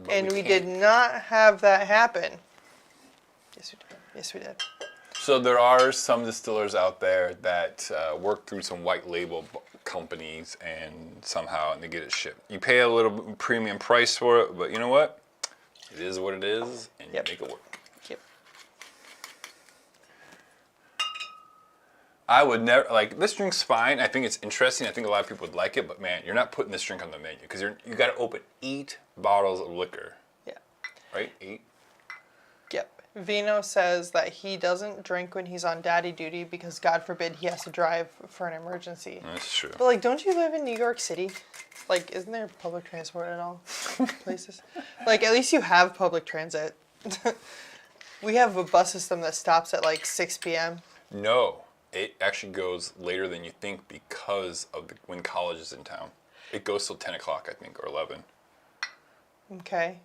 And we can't. did not have that happen. Yes, we did. Yes, we did. So there are some distillers out there that work through some white label companies and they get it shipped. You pay a little premium price for it, but you know what? It is what it is, and Yep. you make it work. Yep. I would never, like, this drink's fine. I think it's interesting. I think a lot of people would like it, but man, you're not putting this drink on the menu because you got to open 8 bottles of liquor. Yeah. Right? 8? Yep. Vino says that he doesn't drink when he's on daddy duty because God forbid he has to drive for an emergency. That's true. But like, don't you live in New York City? Like, isn't there public transport at all places? Like, at least you have public transit. We have a bus system that stops at like 6 p.m. No, it actually goes later than you think because of when college is in town. It goes till 10 o'clock, I think, or 11. Okay.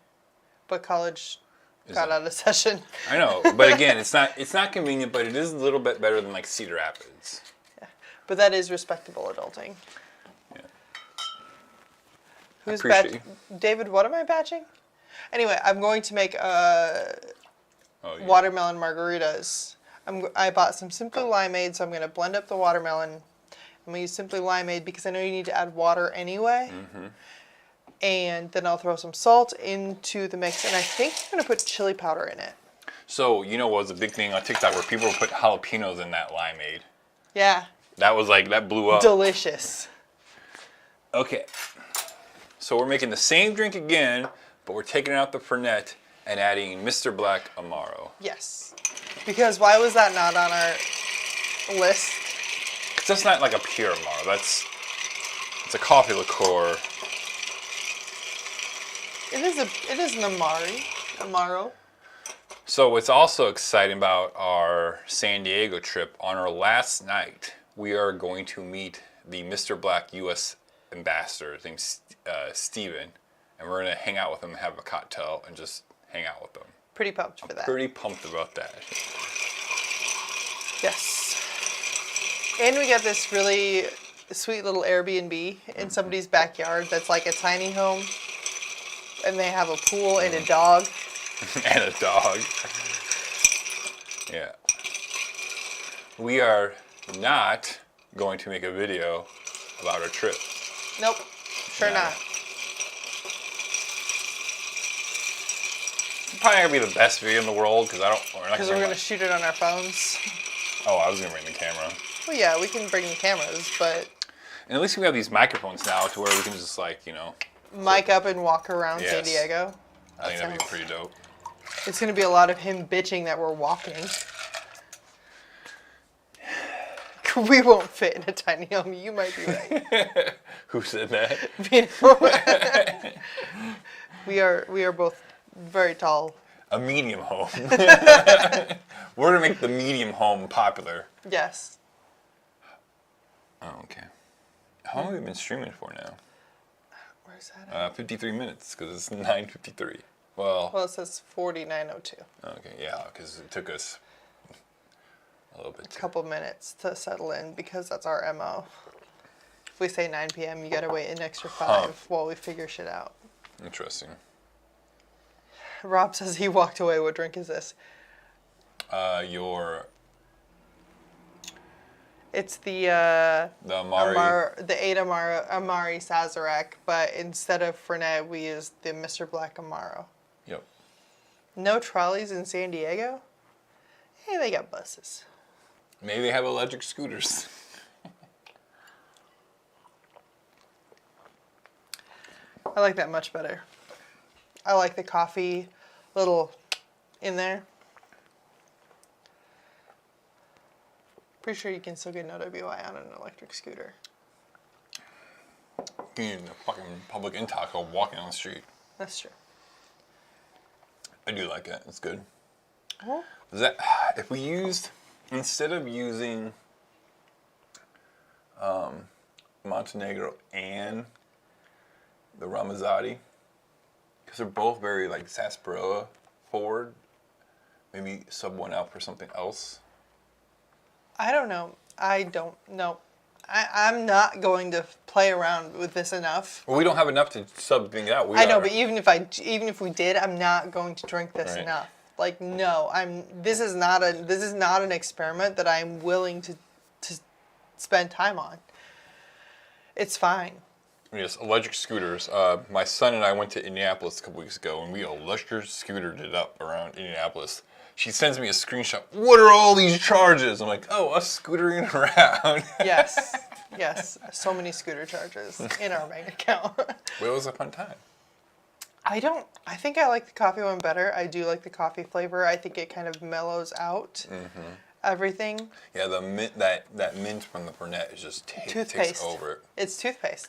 But college Is got it? out of session. I know, but again, it's not convenient, but it is a little bit better than like Cedar Rapids. Yeah. But that is respectable adulting. Yeah. Who's appreciate David, what am I batching? Anyway, I'm going to make Oh, yeah. watermelon margaritas. I bought some Simply Limeade, so I'm going to blend up the watermelon. I'm going to use Simply Limeade because I know you need to add water anyway. Mm-hmm. And then I'll throw some salt into the mix, and I think I'm going to put chili powder in it. So, you know what was a big thing on TikTok where people would put jalapenos in that limeade? Yeah. That was like, that blew up. Delicious. Okay. So we're making the same drink again, but we're taking out the Fernet and adding Mr. Black Amaro. Yes. Because why was that not on our list? 'Cause that's not like a pure Amaro. It's a coffee liqueur. It is an Amaro. So what's also exciting about our San Diego trip, on our last night, we are going to meet the Mr. Black U.S. ambassador named Steven, and we're going to hang out with him and have a cocktail and just hang out with them. Pretty pumped for that. Pretty pumped about that. Yes. And we got this really sweet little Airbnb in somebody's backyard that's like a tiny home. And they have a pool and a dog. And a dog. Yeah. We are not going to make a video about our trip. Nope. Sure No. not. It's probably not going to be the best video in the world because Because we're going to shoot it on our phones. Oh, I was going to bring the camera. Well, yeah, we can bring the cameras, but And at least we have these microphones now to where we can just mic up and walk around San Yes. Diego. I think that'd be pretty dope. It's going to be a lot of him bitching that we're walking. We won't fit in a tiny home. You might be right. Who said that? We are both very tall. A medium home. We're going to make the medium home popular. Yes. Oh, okay. How long have we been streaming for now? Where's that at? 53 minutes, because it's 9:53. Well, Well, it says 49:02. okay, yeah, because it took us a little bit. A couple minutes to settle in because that's our MO. If we say 9 p.m., you gotta wait an extra 5 while we figure shit out. Interesting. Rob says he walked away. What drink is this? It's the Amari. the 8 Amari Sazerac, but instead of Fernet, we used the Mr. Black Amaro. Yep. No trolleys in San Diego? Hey, they got buses. Maybe they have electric scooters. I like that much better. I like the coffee little in there. Pretty sure you can still get an OWI on an electric scooter. You need a fucking public intox while walking on the street. That's true. I do like it. It's good. Oh. Is that if we used instead of using Montenegro and the Ramazzotti, because they're both very like sarsaparilla forward, maybe sub one out for something else. I don't know. I don't know. I'm not going to play around with this enough. Well, we don't have enough to sub things out. I know, but even if we did, I'm not going to drink this Right. enough. Like, no, this is not an experiment that I'm willing to spend time on. It's fine. Yes, electric scooters. My son and I went to Indianapolis a couple weeks ago, and we electric scootered it up around Indianapolis. She sends me a screenshot. What are all these charges? I'm like, oh, us scootering around. Yes, yes. So many scooter charges in our bank account. Well, it was a fun time. I think I like the coffee one better. I do like the coffee flavor. I think it kind of mellows out everything. Yeah, the mint that mint from the Burnett is just takes Toothpaste. over it. It's toothpaste.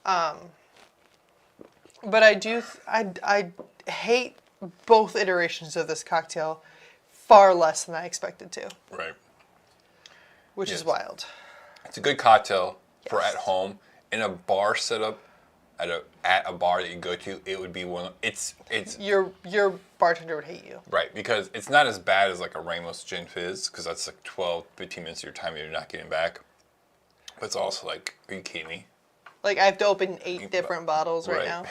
But I hate both iterations of this cocktail far less than I expected to, Right. which is Yes. wild. It's a good cocktail for Yes. at home. In a bar setup, at a bar that you go to, it would be one. It's Your bartender would hate you. right because it's not as bad as like a Ramos Gin Fizz because that's like 12, 15 minutes of your time you're not getting back. But it's also like, are you kidding me? Like, I have to open 8 different bottles right now.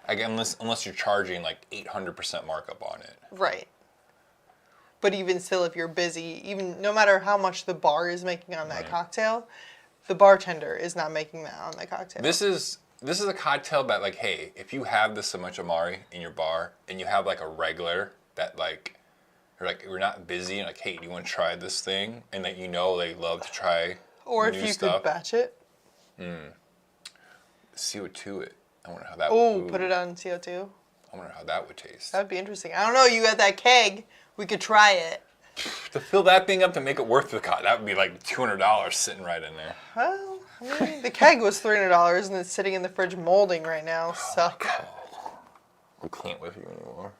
Again, unless you're charging like 800% markup on it. Right. But even still, if you're busy, even no matter how much the bar is making on that cocktail, the bartender is not making that on the cocktail. This is a cocktail that like, hey, if you have this much Amari in your bar and you have like a regular that like, you're not busy and like, hey, do you want to try this thing? And that you know they love to try Or new if you stuff. could batch it. CO2 it. I wonder how that Oh, would put it on CO2. I wonder how that would taste. That would be interesting. I don't know. You got that keg. We could try it. To fill that thing up to make it worth the cost, that would be like $200 sitting right in there. Well, I mean, the keg was $300 and it's sitting in the fridge molding right now. So We can't with you anymore.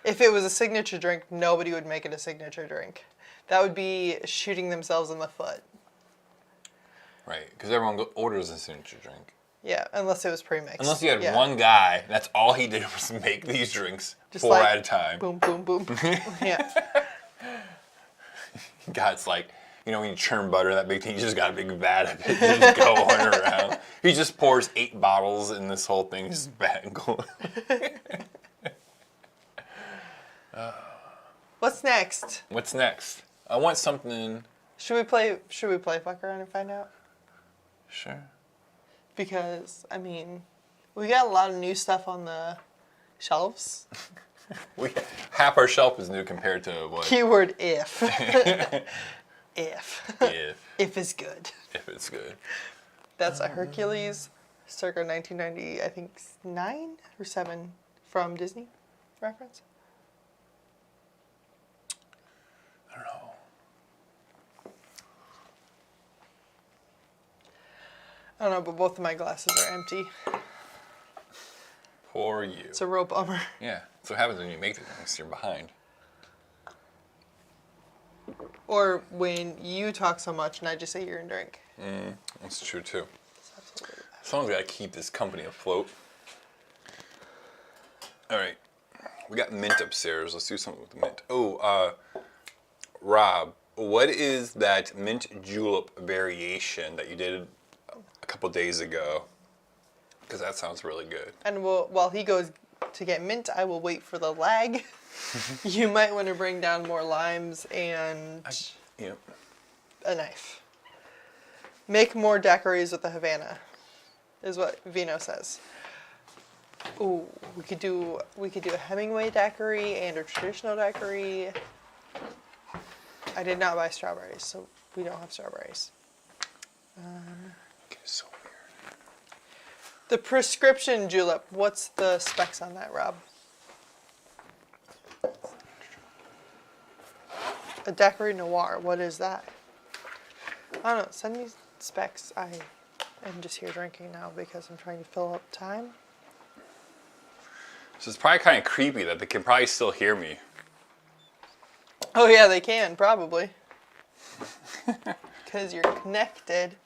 if it was a signature drink, nobody would make it a signature drink. That would be shooting themselves in the foot. Right, because everyone orders a signature drink. Yeah, unless it was pre-mixed. Unless you had Yeah. one guy, that's all he did was make these drinks Just 4 like, at a time. Boom, boom, boom. Yeah. God's like, you know when you churn butter, that big thing, you just got a big vat of it, just going around. He just pours 8 bottles in this whole thing, just vat going. What's next? What's next? I want something. Should we play fuck around and find out? Sure. Because, I mean, we got a lot of new stuff on the shelves. Half our shelf is new compared to what? Keyword if. If. If If is good. it's good. That's a Hercules, circa 1990, I think 9 or 7 from Disney reference. I don't know. I don't know, but both of my glasses are empty. For you. It's a real bummer. Yeah. That's what happens when you make the things. You're behind. Or when you talk so much and I just sit here and drink. That's true too. It's absolutely Someone's got to keep this company afloat. All right. We got mint upstairs. Let's do something with the mint. Oh, Rob, what is that mint julep variation that you did a couple days ago? Because that sounds really good. And while he goes to get mint, I will wait for the lag. You might want to bring down more limes and Yep. a knife. Make more daiquiris with the Havana, is what Vino says. Ooh, we could do a Hemingway daiquiri and a traditional daiquiri. I did not buy strawberries, so we don't have strawberries. Okay, so weird. The prescription julep, what's the specs on that, Rob? A daiquiri noir, what is that? I don't know. Send me specs. I am just here drinking now because I'm trying to fill up time. So it's probably kind of creepy that they can probably still hear me. Oh yeah, they can probably. Because you're connected.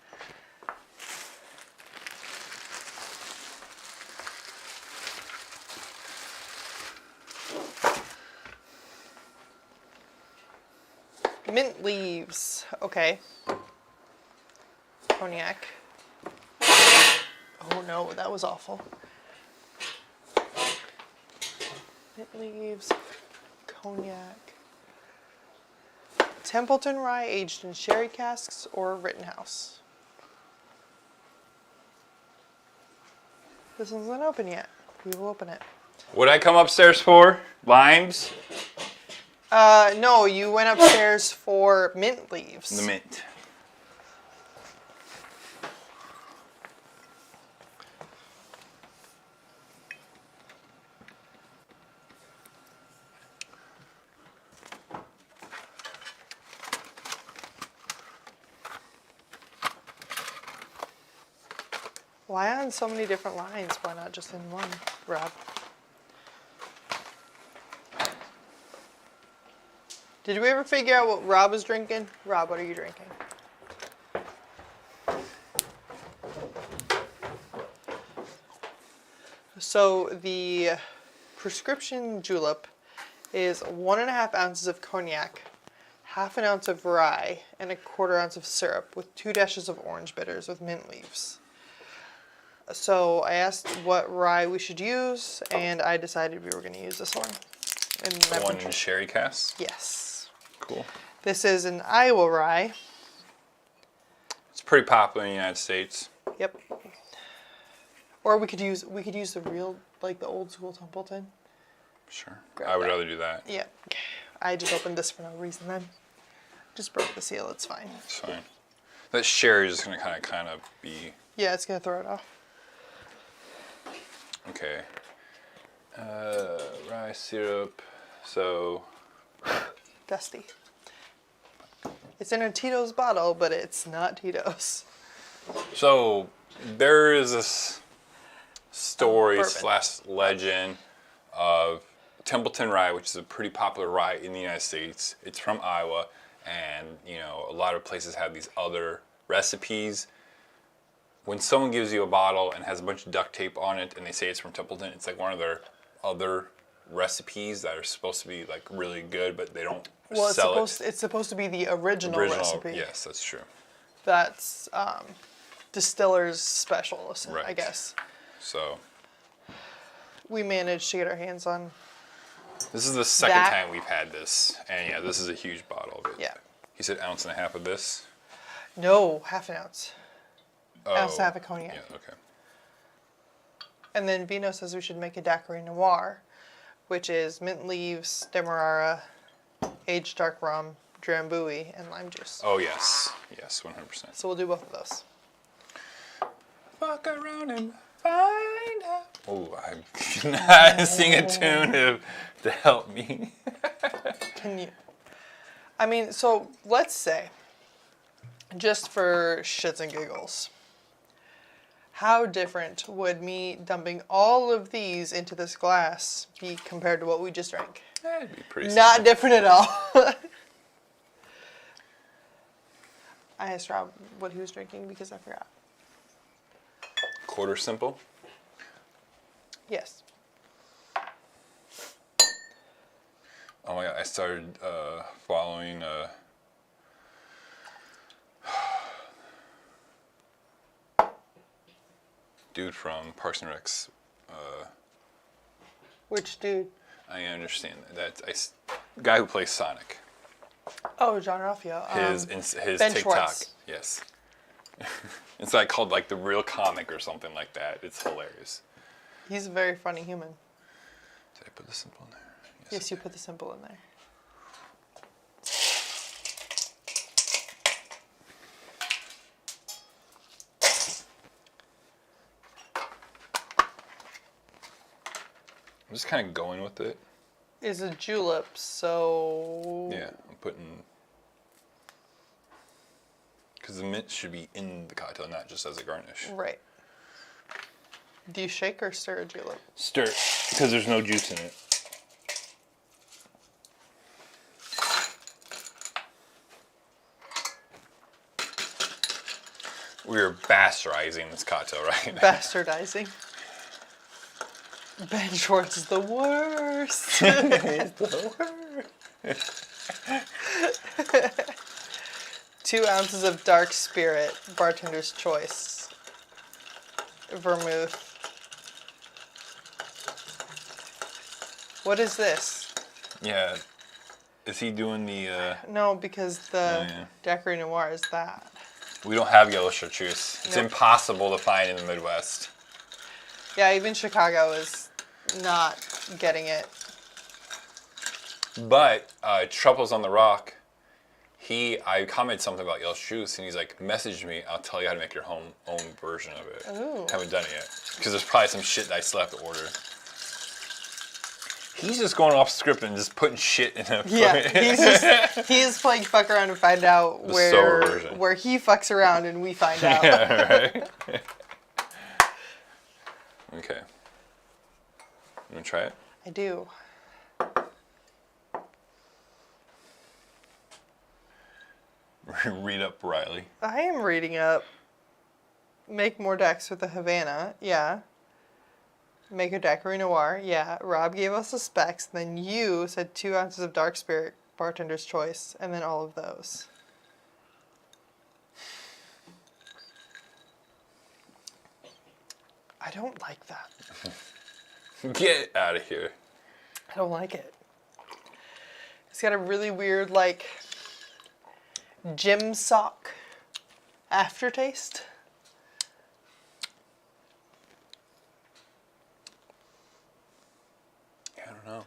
Mint leaves. Okay. Cognac. Oh no, that was awful. Mint leaves. Cognac. Templeton rye aged in sherry casks or Rittenhouse. This one's not open yet. We will open it. What did I come upstairs for? Limes? No, you went upstairs for mint leaves. The mint. Why on so many different lines? Why not just in one, Rob? Did we ever figure out what Rob was drinking? Rob, what are you drinking? So the prescription julep is 1.5 ounces of cognac, 1/2 ounce of rye, and 1/4 ounce of syrup with 2 dashes of orange bitters with mint leaves. So I asked what rye we should use, and I decided we were going to use this one. And The one in sherry cask? Yes. Cool. This is an Iowa rye. It's pretty popular in the United States. Yep. Or we could use the real, like the old school Templeton. Sure. Grab I would that. rather do that. Yeah. I just opened this for no reason then. Just broke the seal, it's fine. It's fine. That sherry is going to kind of be... Yeah, it's gonna throw it off. Okay. Rye syrup. So... Dusty. It's in a Tito's bottle, but it's not Tito's. So there is this story Bourbon. / legend of Templeton rye, which is a pretty popular rye in the United States. It's from Iowa, and you know a lot of places have these other recipes. When someone gives you a bottle and has a bunch of duct tape on it, and they say it's from Templeton, it's like one of their other recipes that are supposed to be like really good, but they don't sell it. It's supposed to be the original recipe. Yes, that's true. That's distiller's special, I Right. guess. So We managed to get our hands on. this is the second That- time we've had this, and yeah, this is a huge bottle of it. Yeah. He said 1.5 ounces of this. No, 1/2 ounce. Oh, Ounce and a half of cognac. Yeah, okay. And then Vino says we should make a daiquiri noir, which is mint leaves, demerara, aged dark rum, drambuie, and lime juice. Oh yes, yes, 100%. So we'll do both of those. Fuck around and find out. Oh, I'm not sing a tune to help me. Can you? I mean, so let's say, just for shits and giggles, how different would me dumping all of these into this glass be compared to what we just drank? That'd be pretty Not simple. different at all. I asked Rob what he was drinking because I forgot. Quarter simple. Yes. Oh my god, I started following dude from Parks and Rec's. Which dude? I understand that. Guy who plays Sonic. Oh, John Ralphio. His Ben TikTok. Schwartz. Yes. It's like called like The Real Comic or something like that. It's hilarious. He's a very funny human. Did I put the simple in there? Yes, you put the symbol in there. I'm just kind of going with it. Is a julep, so... Yeah, I'm putting... because the mint should be in the cocktail, not just as a garnish. Right. Do you shake or stir a julep? Stir, because there's no juice in it. We're bastardizing this cocktail, right? Bastardizing. Ben Schwartz is the worst. It's the worst. 2 ounces of dark spirit, bartender's choice. Vermouth. What is this? Yeah. Is he doing the... No, because the yeah. Daiquiri Noir is that. We don't have yellow chartreuse. It's Nope. impossible to find in the Midwest. Yeah, even Chicago is not getting it. But Truffles on the Rock, I commented something about yellow chartreuse, and he's like, message me, I'll tell you how to make your own version of it. Ooh. Haven't done it yet. Because there's probably some shit that I still have to order. He's just going off script and just putting shit in a... Yeah, he's playing fuck around to find out The sober version. where he fucks around and we find out. Yeah, right? Okay. You want to try it? I do. Read up, Riley. I am reading up. Make more decks with the Havana. Yeah. Make a Daiquiri Noir. Yeah. Rob gave us the specs. Then you said 2 ounces of dark spirit, bartender's choice, and then all of those. I don't like that. Get out of here. I don't like it. It's got a really weird, like, gym sock aftertaste. I don't know.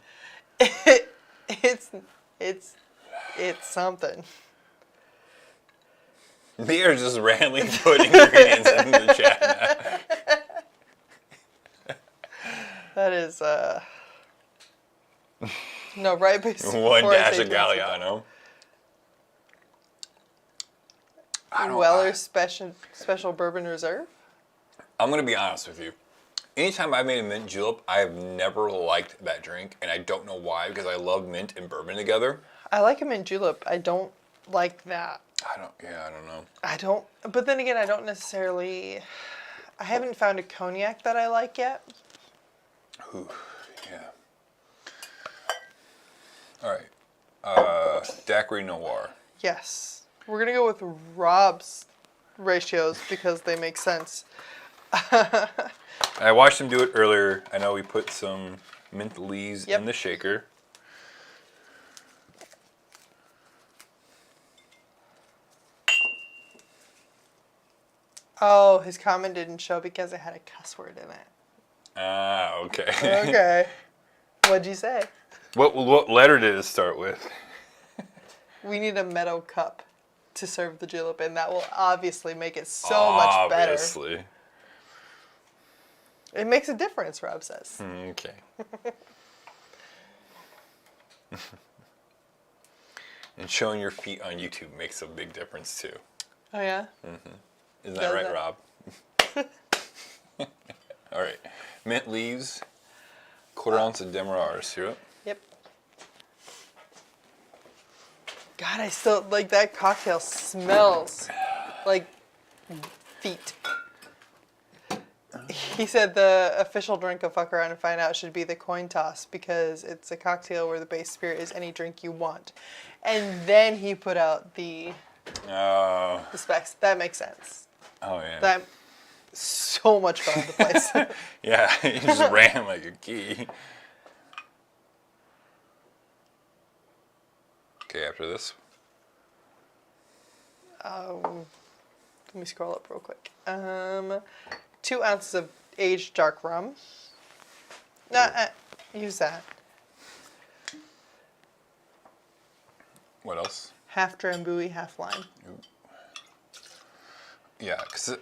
It's something. They are just randomly putting ingredients in the chat now. That is no, right before One I dash say of Galliano. I don't- Weller's special bourbon reserve. I'm gonna be honest with you. Anytime I've made a mint julep, I have never liked that drink, and I don't know why, because I love mint and bourbon together. I like a mint julep. I don't like that. I don't know. But then again, I don't necessarily. I haven't found a cognac that I like yet. Ooh, yeah. All right. Daiquiri Noir. Yes, we're gonna go with Rob's ratios because they make sense. I watched him do it earlier. I know we put some mint leaves Yep. in the shaker. Oh, his comment didn't show because it had a cuss word in it. Ah, okay. Okay. What'd you say? What letter did it start with? We need a metal cup to serve the julep, and that will obviously make it so much better. Obviously. It makes a difference, Rob says. Okay. And showing your feet on YouTube makes a big difference too. Oh, yeah? Isn't that Does right, that? Rob? All right. Mint leaves, quarter ounce of Demerara syrup. Yep. God, I still, like, that cocktail smells like feet. He said the official drink of Fuck Around and Find Out should be the coin toss because it's a cocktail where the base spirit is any drink you want. And then he put out the specs. That makes sense. Oh, yeah. That so much fell into place. Yeah, he just ran like a key. Okay, after this. Let me scroll up real quick. 2 ounces of aged dark rum. Use that. What else? Half Drambuie, half lime. Yeah, because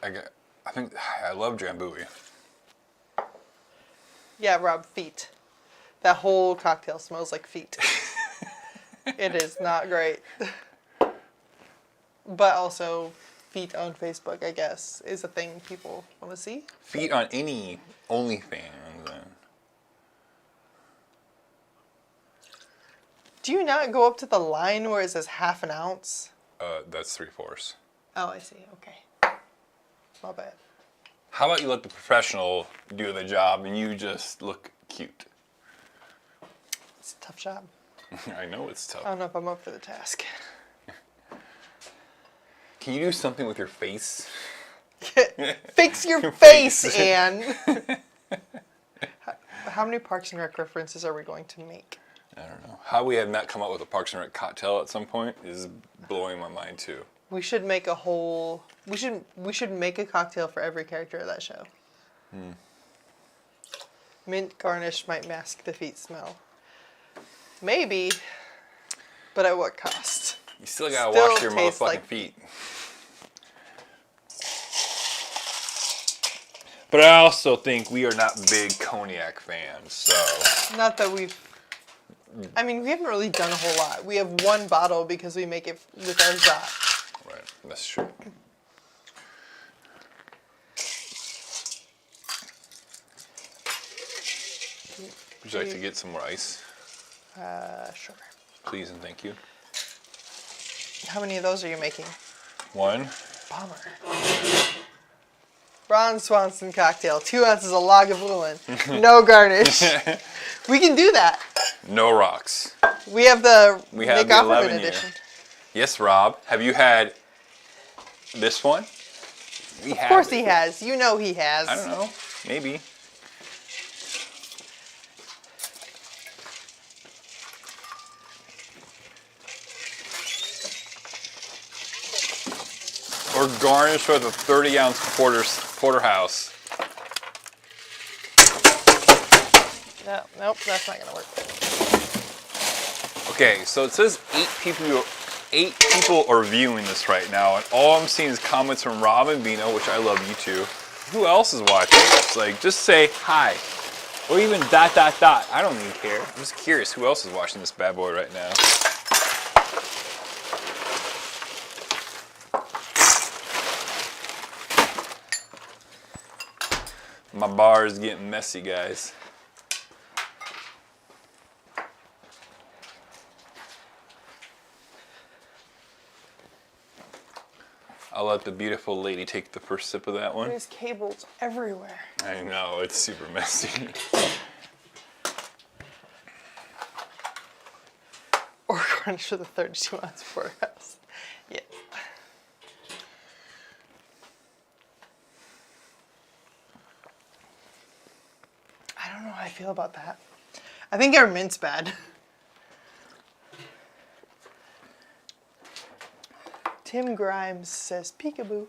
I think I love Drambuie. Yeah, Rob, feet. That whole cocktail smells like feet. It is not great. But also feet on Facebook, I guess, is a thing people want to see. Feet on any OnlyFans. Do you not go up to the line where it says half an ounce? That's 3/4. Oh, I see. Okay. My bad. How about you let the professional do the job and you just look cute? It's a tough job. I know it's tough. I don't know if I'm up for the task. Can you do something with your face? Fix your face. face, Anne. How many Parks and Rec references are we going to make? I don't know. How we have not come up with a Parks and Rec cocktail at some point is blowing my mind too. We should make a whole. We should make a cocktail for every character of that show. Mint garnish might mask the feet smell. Maybe, but at what cost? You still gotta Still wash your tastes motherfucking like- feet. But I also think we are not big cognac fans, so Not that we've. I mean, we haven't really done a whole lot. We have one bottle because we make it with our Yacht. right, that's true. Would you like to get some more ice, Sure. please and thank you? How many of those are you making? One. Bummer. Ron Swanson cocktail, 2 ounces of Lagavulin, no garnish. We can do that. No rocks. We have the We have Nick the Offerman 11 year. edition. Yes, Rob. Have you had this one? We Of course he has. You know he has. I don't know. Maybe. Or garnish with a 30-ounce porterhouse. No, nope, that's not gonna work. Okay, so it says 8 people are viewing this right now, and all I'm seeing is comments from Rob and Vino, which I love you too. Who else is watching this? Like, just say hi. Or even ... I don't even care. I'm just curious who else is watching this bad boy right now. My bar is getting messy, guys. I'll let the beautiful lady take the first sip of that one. There's cables everywhere. I know, it's super messy. Or garnish with a 32-ounce porterhouse. Yes. I don't know how I feel about that. I think our mint's bad. Tim Grimes says peekaboo.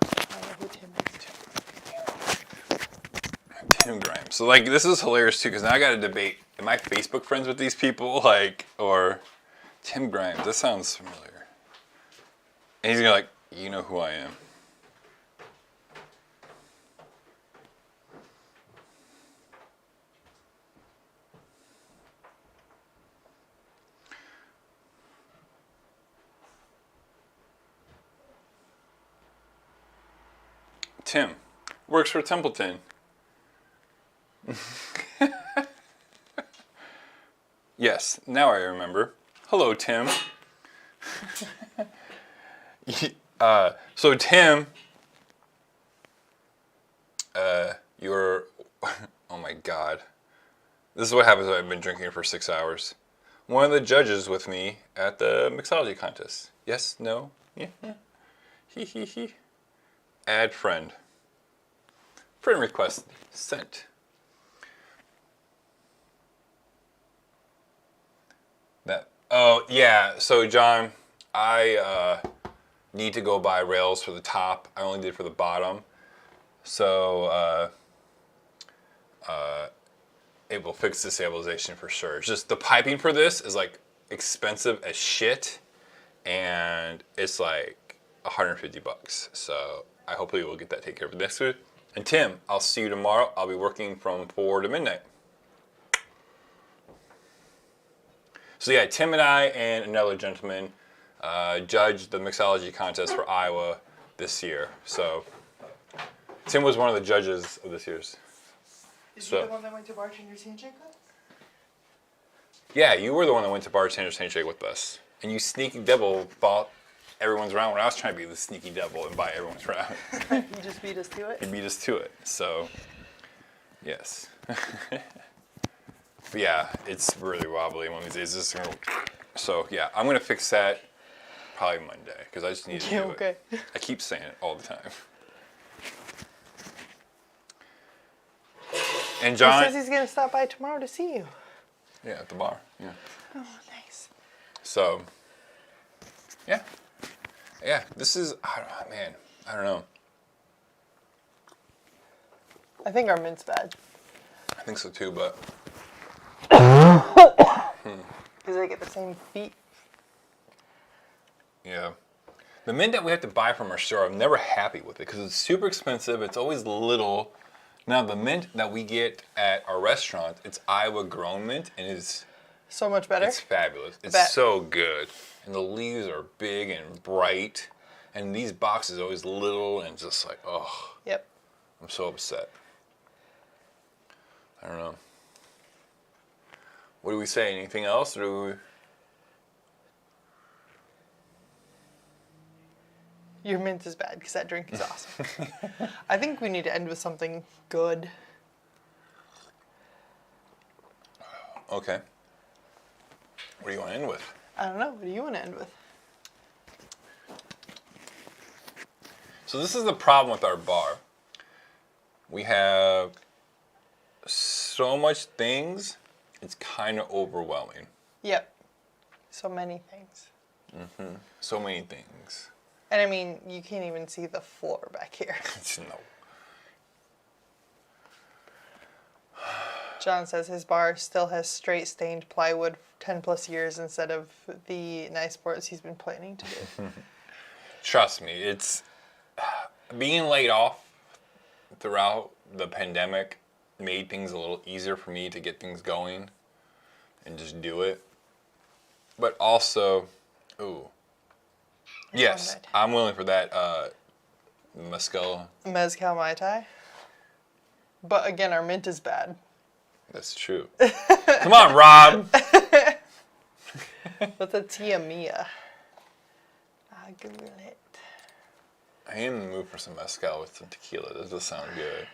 I don't know who Tim is. Tim Grimes. So, like, this is hilarious too, because now I got to debate: am I Facebook friends with these people, like, or Tim Grimes? That sounds familiar. And he's gonna like, you know who I am. Tim works for Templeton. Yes, now I remember. Hello, Tim. So Tim, you're, oh my God. This is what happens when I've been drinking for 6 hours. One of the judges with me at the mixology contest. Yes, no, yeah, he, he. Add friend. Friend request sent. Oh yeah, so John, I need to go buy rails for the top. I only did for the bottom. So it will fix the stabilization for sure. It's just the piping for this is like expensive as shit, and it's like $150. So I hopefully will get that taken care of next week. And Tim, I'll see you tomorrow. I'll be working from 4 to midnight. So yeah, Tim and I and another gentleman judged the mixology contest for Iowa. this year. So Tim was one of the judges of this year's. Is So- he the one that went to Bartender's Handshake with? Yeah, you were the one that went to Bartender's Handshake with us. And you sneaky devil bought everyone's round when I was trying to be the sneaky devil and buy everyone's round. You just beat us to it. You beat us to it. So, yes. But yeah, it's really wobbly one of these days. So yeah, I'm going to fix that probably Monday because I just need to do Okay. it. I keep saying it all the time. And He John, says he's gonna stop by tomorrow to see you. yeah, at the bar. Yeah. Oh, nice. So, yeah, This is, man, I don't know. I think our mint's bad. I think so too, but Because they get the same feet. yeah. The mint that we have to buy from our store, I'm never happy with it because it's super expensive. It's always little. Now the mint that we get at our restaurant, it's Iowa grown mint, and it's So much better. It's fabulous. It's bet. so good. And the leaves are big and bright. And these boxes are always little and just like, oh, Yep. I'm so upset. I don't know. What do we say? Anything else? Or do we... Your mint is bad because that drink is awesome. I think we need to end with something good. Okay. What do you want to end with? I don't know. What do you want to end with? So this is the problem with our bar. We have so much things, it's kind of overwhelming. Yep. So many things. So many things. And I mean, you can't even see the floor back here. No. John says his bar still has straight stained plywood 10 plus years instead of the nice boards he's been planning to do. Trust me, it's being laid off throughout the pandemic made things a little easier for me to get things going and just do it. But also, yes, that? I'm willing for that mezcal. Mezcal Mai Tai. But again, our mint is bad. That's true. Come on, Rob. What's a Tia Mia? I'll Google it. I am in the mood for some mezcal with some tequila. This does sound good.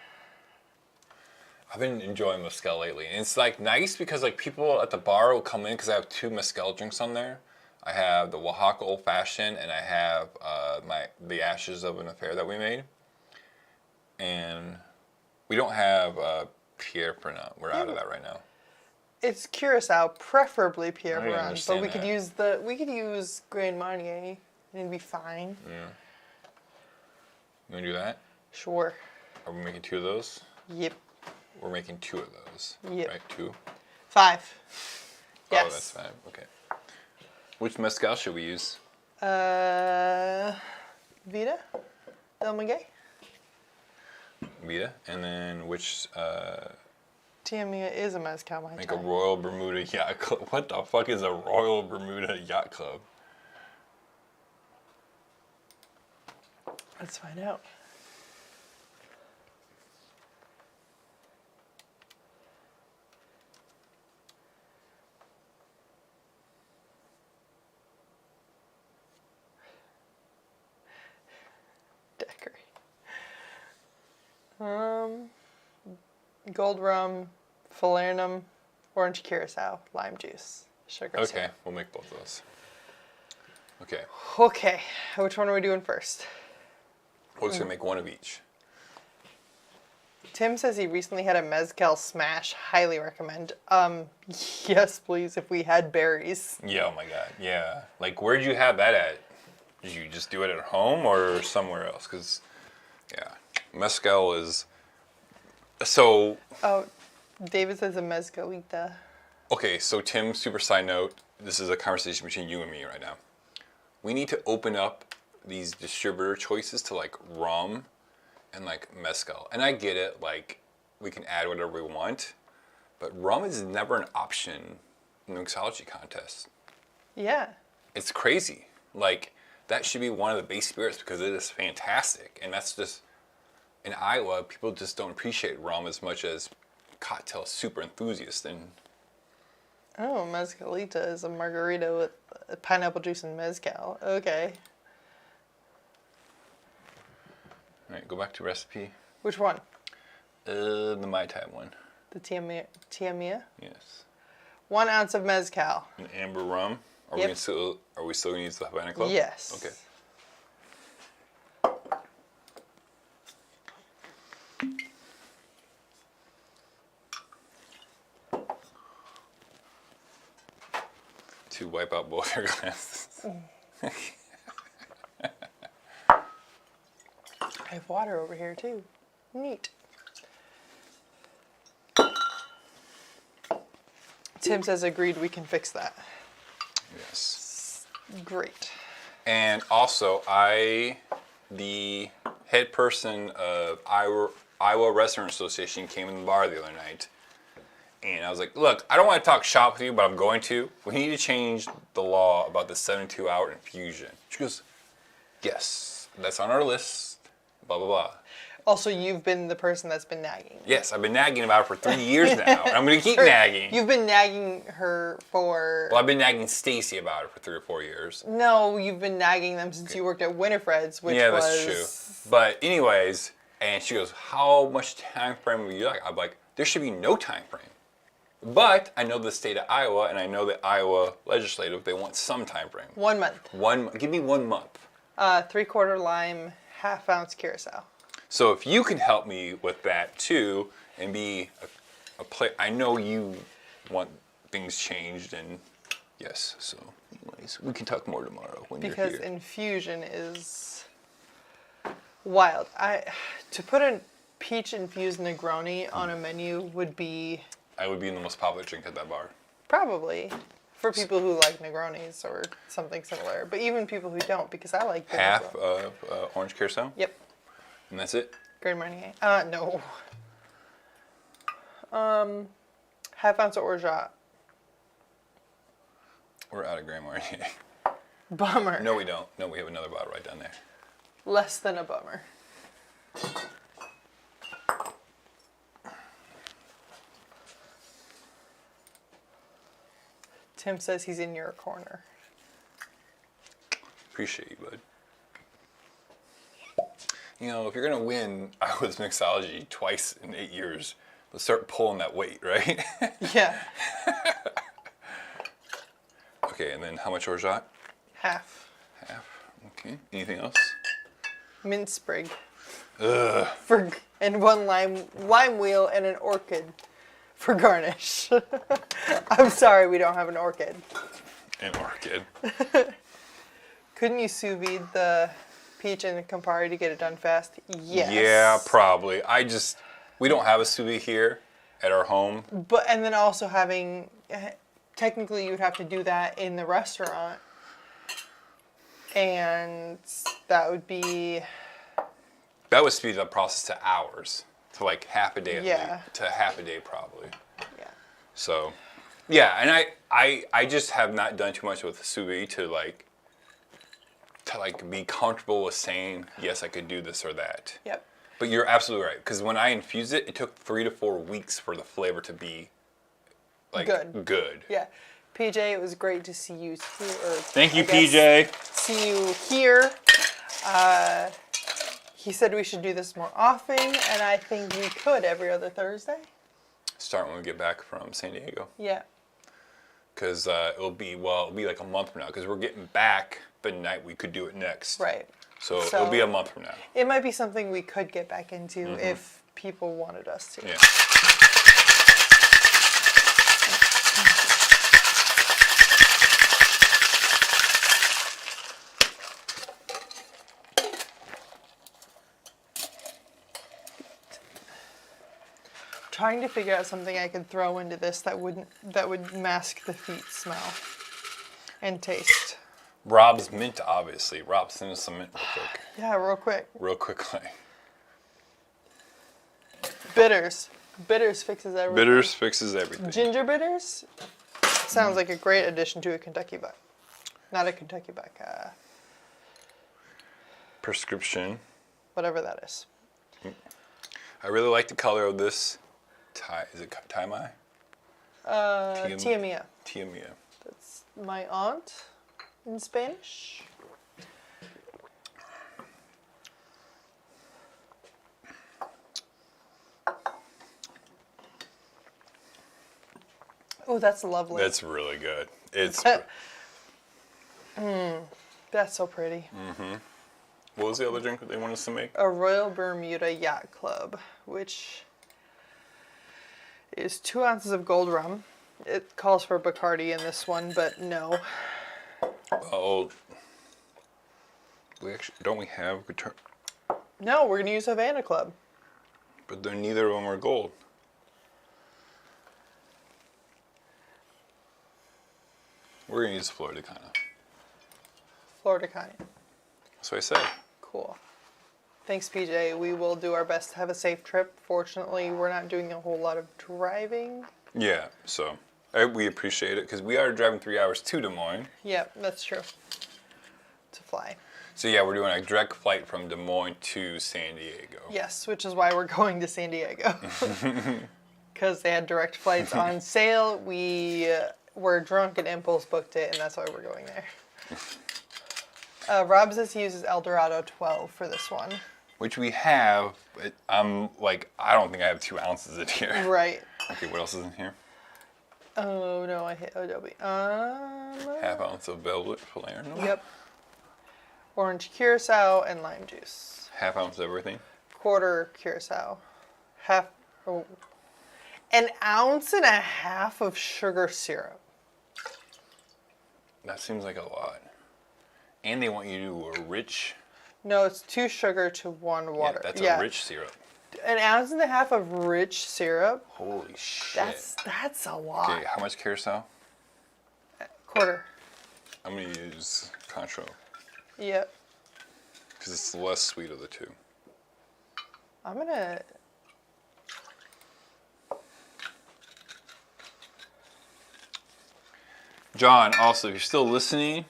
I've been enjoying mezcal lately, and it's like nice because like people at the bar will come in because I have 2 mezcal drinks on there. I have the Oaxaca Old Fashioned, and I have the Ashes of an Affair that we made. And we don't have Pierre Pernod. We're out of that right now. It's Curacao, preferably Pierre I Ferrand, but understand we could that. use Grand Marnier, and it'd be fine. Yeah. You want to do that? Sure. Are we making 2 of those? Yep. We're making 2 of those. Yep. Right? 2? 5. Yes. Oh, that's 5. Okay. Which mezcal should we use? Vida Del Maguey. Vita. And then which... Tia Mia is a Mezcal Mai Make a Tai. Royal Bermuda Yacht Club. What the fuck is a Royal Bermuda Yacht Club? Let's find out. Daiquiri. Gold rum, falernum, orange curacao, lime juice, sugar Okay, syrup. we'll make both of those. Okay, Okay, which one are we doing first? we're just gonna make one of each. Tim says he recently had a mezcal smash. Highly recommend. Yes, please. If we had berries. Yeah, oh my god, yeah. Like, where'd you have that at? Did you just do it at home or somewhere else? Because, yeah, mezcal is... So, Oh, David says a mezcalita. okay, so Tim, super side note, this is a conversation between you and me right now. We need to open up these distributor choices to like rum and like mezcal. And I get it, like we can add whatever we want, but rum is never an option in the mixology contest. Yeah. It's crazy. Like that should be one of the base spirits because it is fantastic. And that's just, in Iowa, people just don't appreciate rum as much as cocktail super enthusiasts. And Oh, mezcalita is a margarita with pineapple juice and mezcal. Okay. all right, go back to recipe. Which one? The Mai Tai one. The Tiamia? Yes. 1 ounce of mezcal. An amber rum. Are Yep. we still gonna use the Havana Club? Yes. Okay. To wipe out both your glasses. I have water over here too. Neat. Tim says agreed, we can fix that. Yes. Great. And also, the head person of Iowa Restaurant Association came in the bar the other night. And I was like, look, I don't want to talk shop with you, but I'm going to. We need to change the law about the 72-hour infusion. She goes, yes, that's on our list, blah, blah, blah. Also, you've been the person that's been nagging. Yes, I've been nagging about it for 3 years now, and I'm going to keep nagging. You've been nagging her for... Well, I've been nagging Stacy about it for 3 or 4 years. No, you've been nagging them since you worked at Winifred's, which Yeah, was... that's true. But anyways, and she goes, how much time frame would you like? I'm like, there should be no time frame. But I know the state of Iowa, and I know the Iowa legislative, they want some time frame. 1 month. Give me 1 month. 3/4 lime, 1/2 ounce curacao. So if you can help me with that too, and be a play, I know you want things changed, and yes. So, anyways, we can talk more tomorrow when you're Because here. infusion is wild. To put a peach infused Negroni on a menu would be I would be the most popular drink at that bar. probably for people who like Negronis or something similar. But even people who don't, because I like the Half Negroni. of orange curacao, Yep. and that's it. Grand Marnier. No. 1/2 ounce of orgeat. We're out of Grand Marnier. Bummer. No, we don't. No, we have another bottle right down there. Less than a bummer. Tim says he's in your corner. Appreciate you, bud. You know, if you're gonna win Iowa's mixology twice in 8 years, let's start pulling that weight, right? Yeah. Okay, and then how much orgeat? 1/2. Half. Okay. Anything else? Mint sprig. Ugh. And 1 lime wheel and an orchid for garnish. I'm sorry we don't have an orchid. An orchid. Couldn't you sous vide the peach and Campari to get it done fast? Yes. Yeah, probably. We don't have a sous vide here at our home. And then also having, technically you would have to do that in the restaurant. And that would be... That would speed up the process to hours, to like half a day. Yeah. To half a day probably. Yeah. So, yeah, and I just have not done too much with the sous vide to be comfortable with saying yes, I could do this or that. Yep. But you're absolutely right, because when I infused it, it took 3 to 4 weeks for the flavor to be like good. Yeah. PJ, it was great to see you. Thank you, PJ. See you here. He said we should do this more often, and I think we could every other Thursday. Start when we get back from San Diego, Yeah. because it'll be like a month from now, because we're getting back the night we could do it next. Right. So it'll be a month from now. It might be something we could get back into if people wanted us to. Yeah. Trying to figure out something I could throw into this that would mask the feet smell and taste. Rob's mint, obviously. Rob, send us some mint real quick. Yeah, real quick. Real quickly. Bitters. Bitters fixes everything. Bitters fixes everything. Ginger bitters sounds like a great addition to a Kentucky Buck. Not a Kentucky Buck. prescription. Whatever that is. I really like the color of this. Is it Thai Mai? Tiamia. Tiamia. That's my aunt in Spanish. Oh, that's lovely. That's really good. It's. That's so pretty. What was the other drink that they wanted us to make? A Royal Bermuda Yacht Club, which is 2 ounces of gold rum. It calls for Bacardi in this one, but no. Oh, don't we have guitar? No, we're gonna use Havana Club. But then neither of them are gold. We're gonna use Florida kind of. Florida kind. That's what I said. Cool. Thanks, PJ. We will do our best to have a safe trip. Fortunately, we're not doing a whole lot of driving. Yeah, so we appreciate it because we are driving 3 hours to Des Moines. Yeah, that's true. To fly. So yeah, we're doing a direct flight from Des Moines to San Diego. Yes, which is why we're going to San Diego. Because they had direct flights on sale. We were drunk and impulse booked it, and that's why we're going there. Rob says he uses Eldorado 12 for this one. Which we have, but I'm like, I don't think I have 2 ounces in here. Right. Okay, what else is in here? Oh, no, I hit OW. Half ounce of Velvet Palermo. Yep. Orange curacao and lime juice. Half ounce of everything. Quarter curacao. An ounce and a half of sugar syrup. That seems like a lot. And they want you to do a rich. No, it's 2 sugar to 1 water. Yeah, that's a rich syrup. An ounce and a half of rich syrup. Holy shit. That's a lot. Okay, how much curacao? Quarter. I'm gonna use Contro Yep. because it's the less sweet of the two. I'm gonna. John, also, if you're still listening,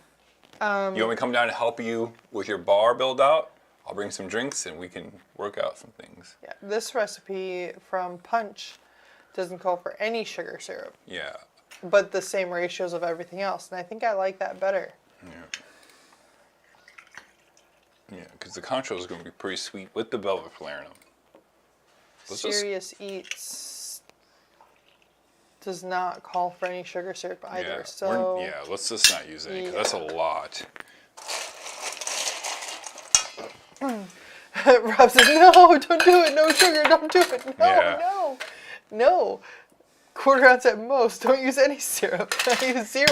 you want me to come down and help you with your bar build out? I'll bring some drinks and we can work out some things. Yeah, this recipe from Punch doesn't call for any sugar syrup, Yeah. but the same ratios of everything else, and I think I like that better. Yeah. Yeah, because the Contro is going to be pretty sweet with the Velvet Palermo. Serious Eats does not call for any sugar syrup either, Yeah, so let's just not use any, 'cause that's a lot. Rob says, no, don't do it, no sugar, don't do it, no, Yeah. no. Quarter ounce at most, don't use any syrup, I use 0.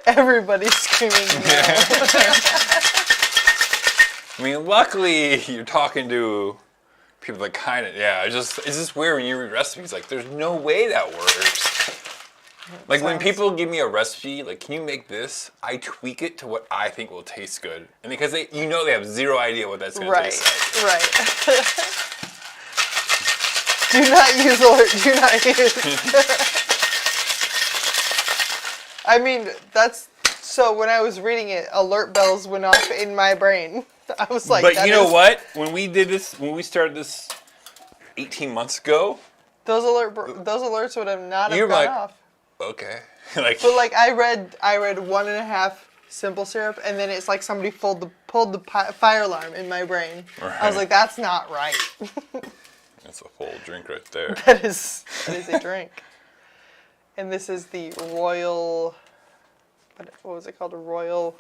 Everybody's screaming no. I mean, luckily you're talking to people that kind of, it's just weird when you read recipes, like, there's no way that works. Like, when people give me a recipe, like, can you make this? I tweak it to what I think will taste good. And because they have zero idea what that's going to taste like. Right. Do not use alert, do not use. I mean, so when I was reading it, alert bells went off in my brain. I was like, but you know what? When we started this 18 months ago, those alerts would have not have you're gone like, off. Okay. Like, But like I read 1.5 simple syrup, and then it's like somebody pulled the fire alarm in my brain. Right. I was like, that's not right. That's a full drink right there. That is a drink. And this is the Royal, what was it called? A Royal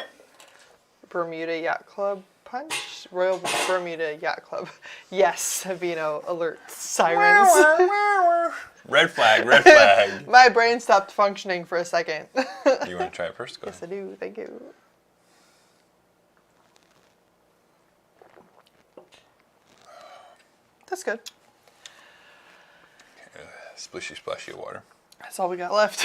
Bermuda Yacht Club punch? Royal Bermuda Yacht Club. Yes, Savino, alert, sirens. Red flag, red flag. My brain stopped functioning for a second. You want to try it first? Go Yes, I ahead. do. Thank you. That's good. Splishy splashy of water. That's all we got left.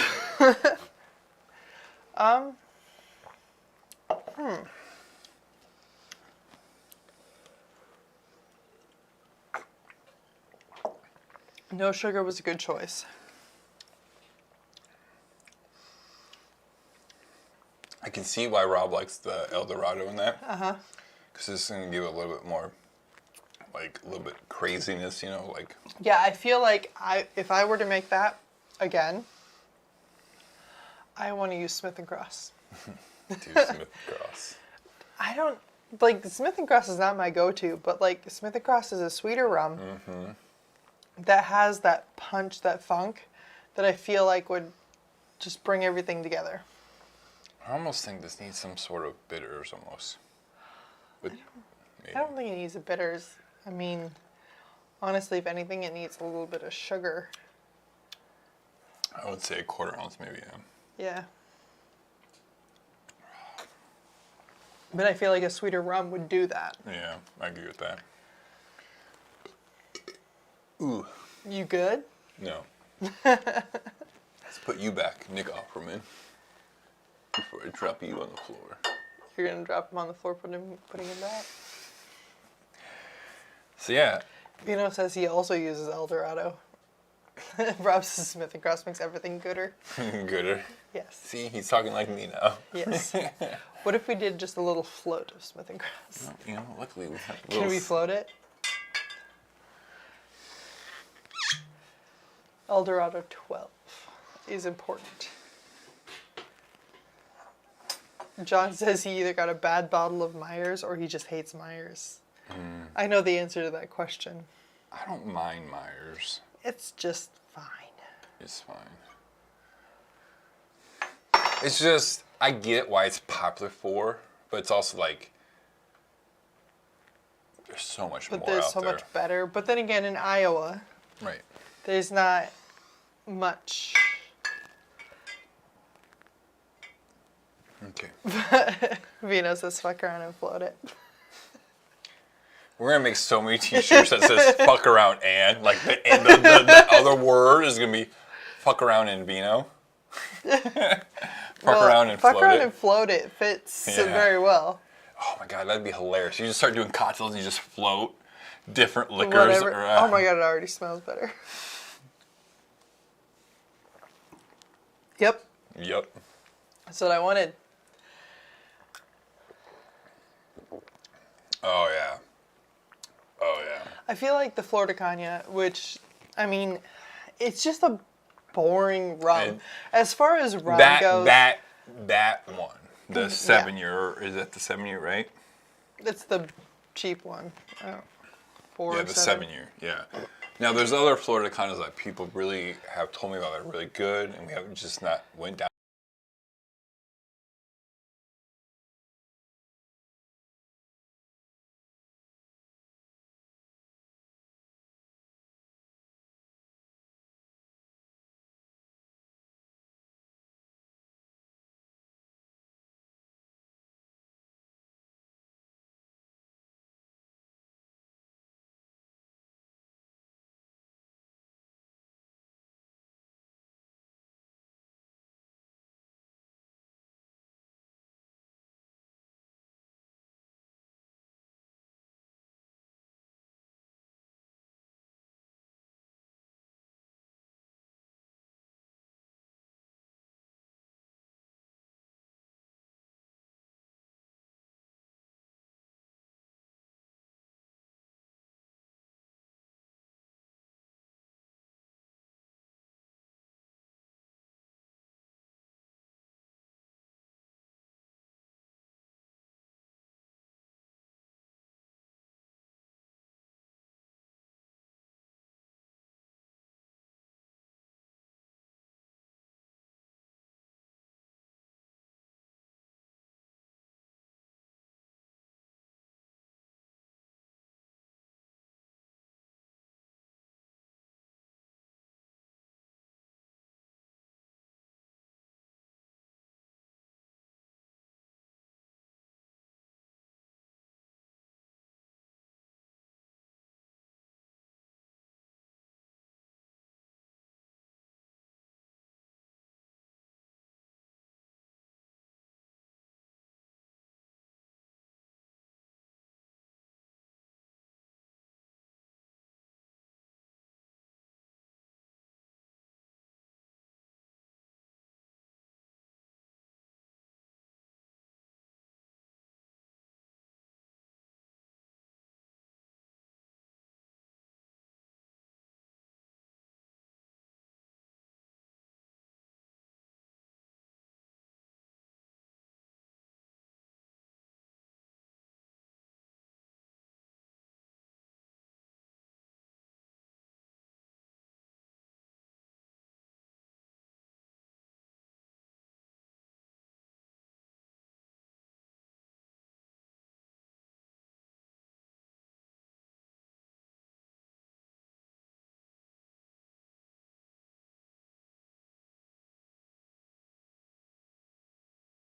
No sugar was a good choice. I can see why Rob likes the El Dorado in that. Because this is going to give it a little bit more, like, a little bit craziness, you know, like... Yeah, I feel like if I were to make that again, I want to use Smith & Cross. Do Smith & Cross. I don't, like, the Smith & Cross is not my go-to, but, like, Smith & Cross is a sweeter rum that has that punch, that funk, that I feel like would just bring everything together. I almost think this needs some sort of bitters, almost. But maybe. I don't think it needs a bitters. I mean, honestly, if anything, it needs a little bit of sugar. I would say a 1/4 ounce, maybe, yeah. Yeah. But I feel like a sweeter rum would do that. Yeah, I agree with that. Ooh. You good? No. Let's put you back, Nick Offerman, before I drop you on the floor. You're going to drop him on the floor, putting him back? So yeah. Vino says he also uses El Dorado. Rob says Smith & Cross makes everything gooder. Gooder. Yes. See, he's talking like me now. Yes. What if we did just a little float of Smith & Cross? Well, you know, luckily we have Can we float it? El Dorado 12 is important. John says he either got a bad bottle of Myers or he just hates Myers. I know the answer to that question. I don't mind Myers. It's just fine. It's fine. It's just, I get why it's popular for, but it's also like, there's so much more But there's out so there. much better. But then again, in Iowa, Right. there's not much. Okay. Vino says fuck around and float it. We're going to make so many t-shirts that says fuck around and, like, the other word is going to be fuck around and vino. Fuck around and fuck float around it. and float it fits Yeah. very well. Oh my god, that'd be hilarious. You just start doing cocktails and you just float different liquors. Whatever. Or, Oh my god, it already smells better. Yep, Yep. that's what I wanted. Oh yeah. Oh yeah. I feel like the Flor de Caña, which, I mean, it's just a boring rum. And As far as rum goes, That one. The 7-year, is that the 7-year, right? it's the cheap one. Oh, 4 Yeah, or the 7. 7-year. Yeah. Now there's other Florida Cañas that people really have told me about that are really good, and we haven't just not went down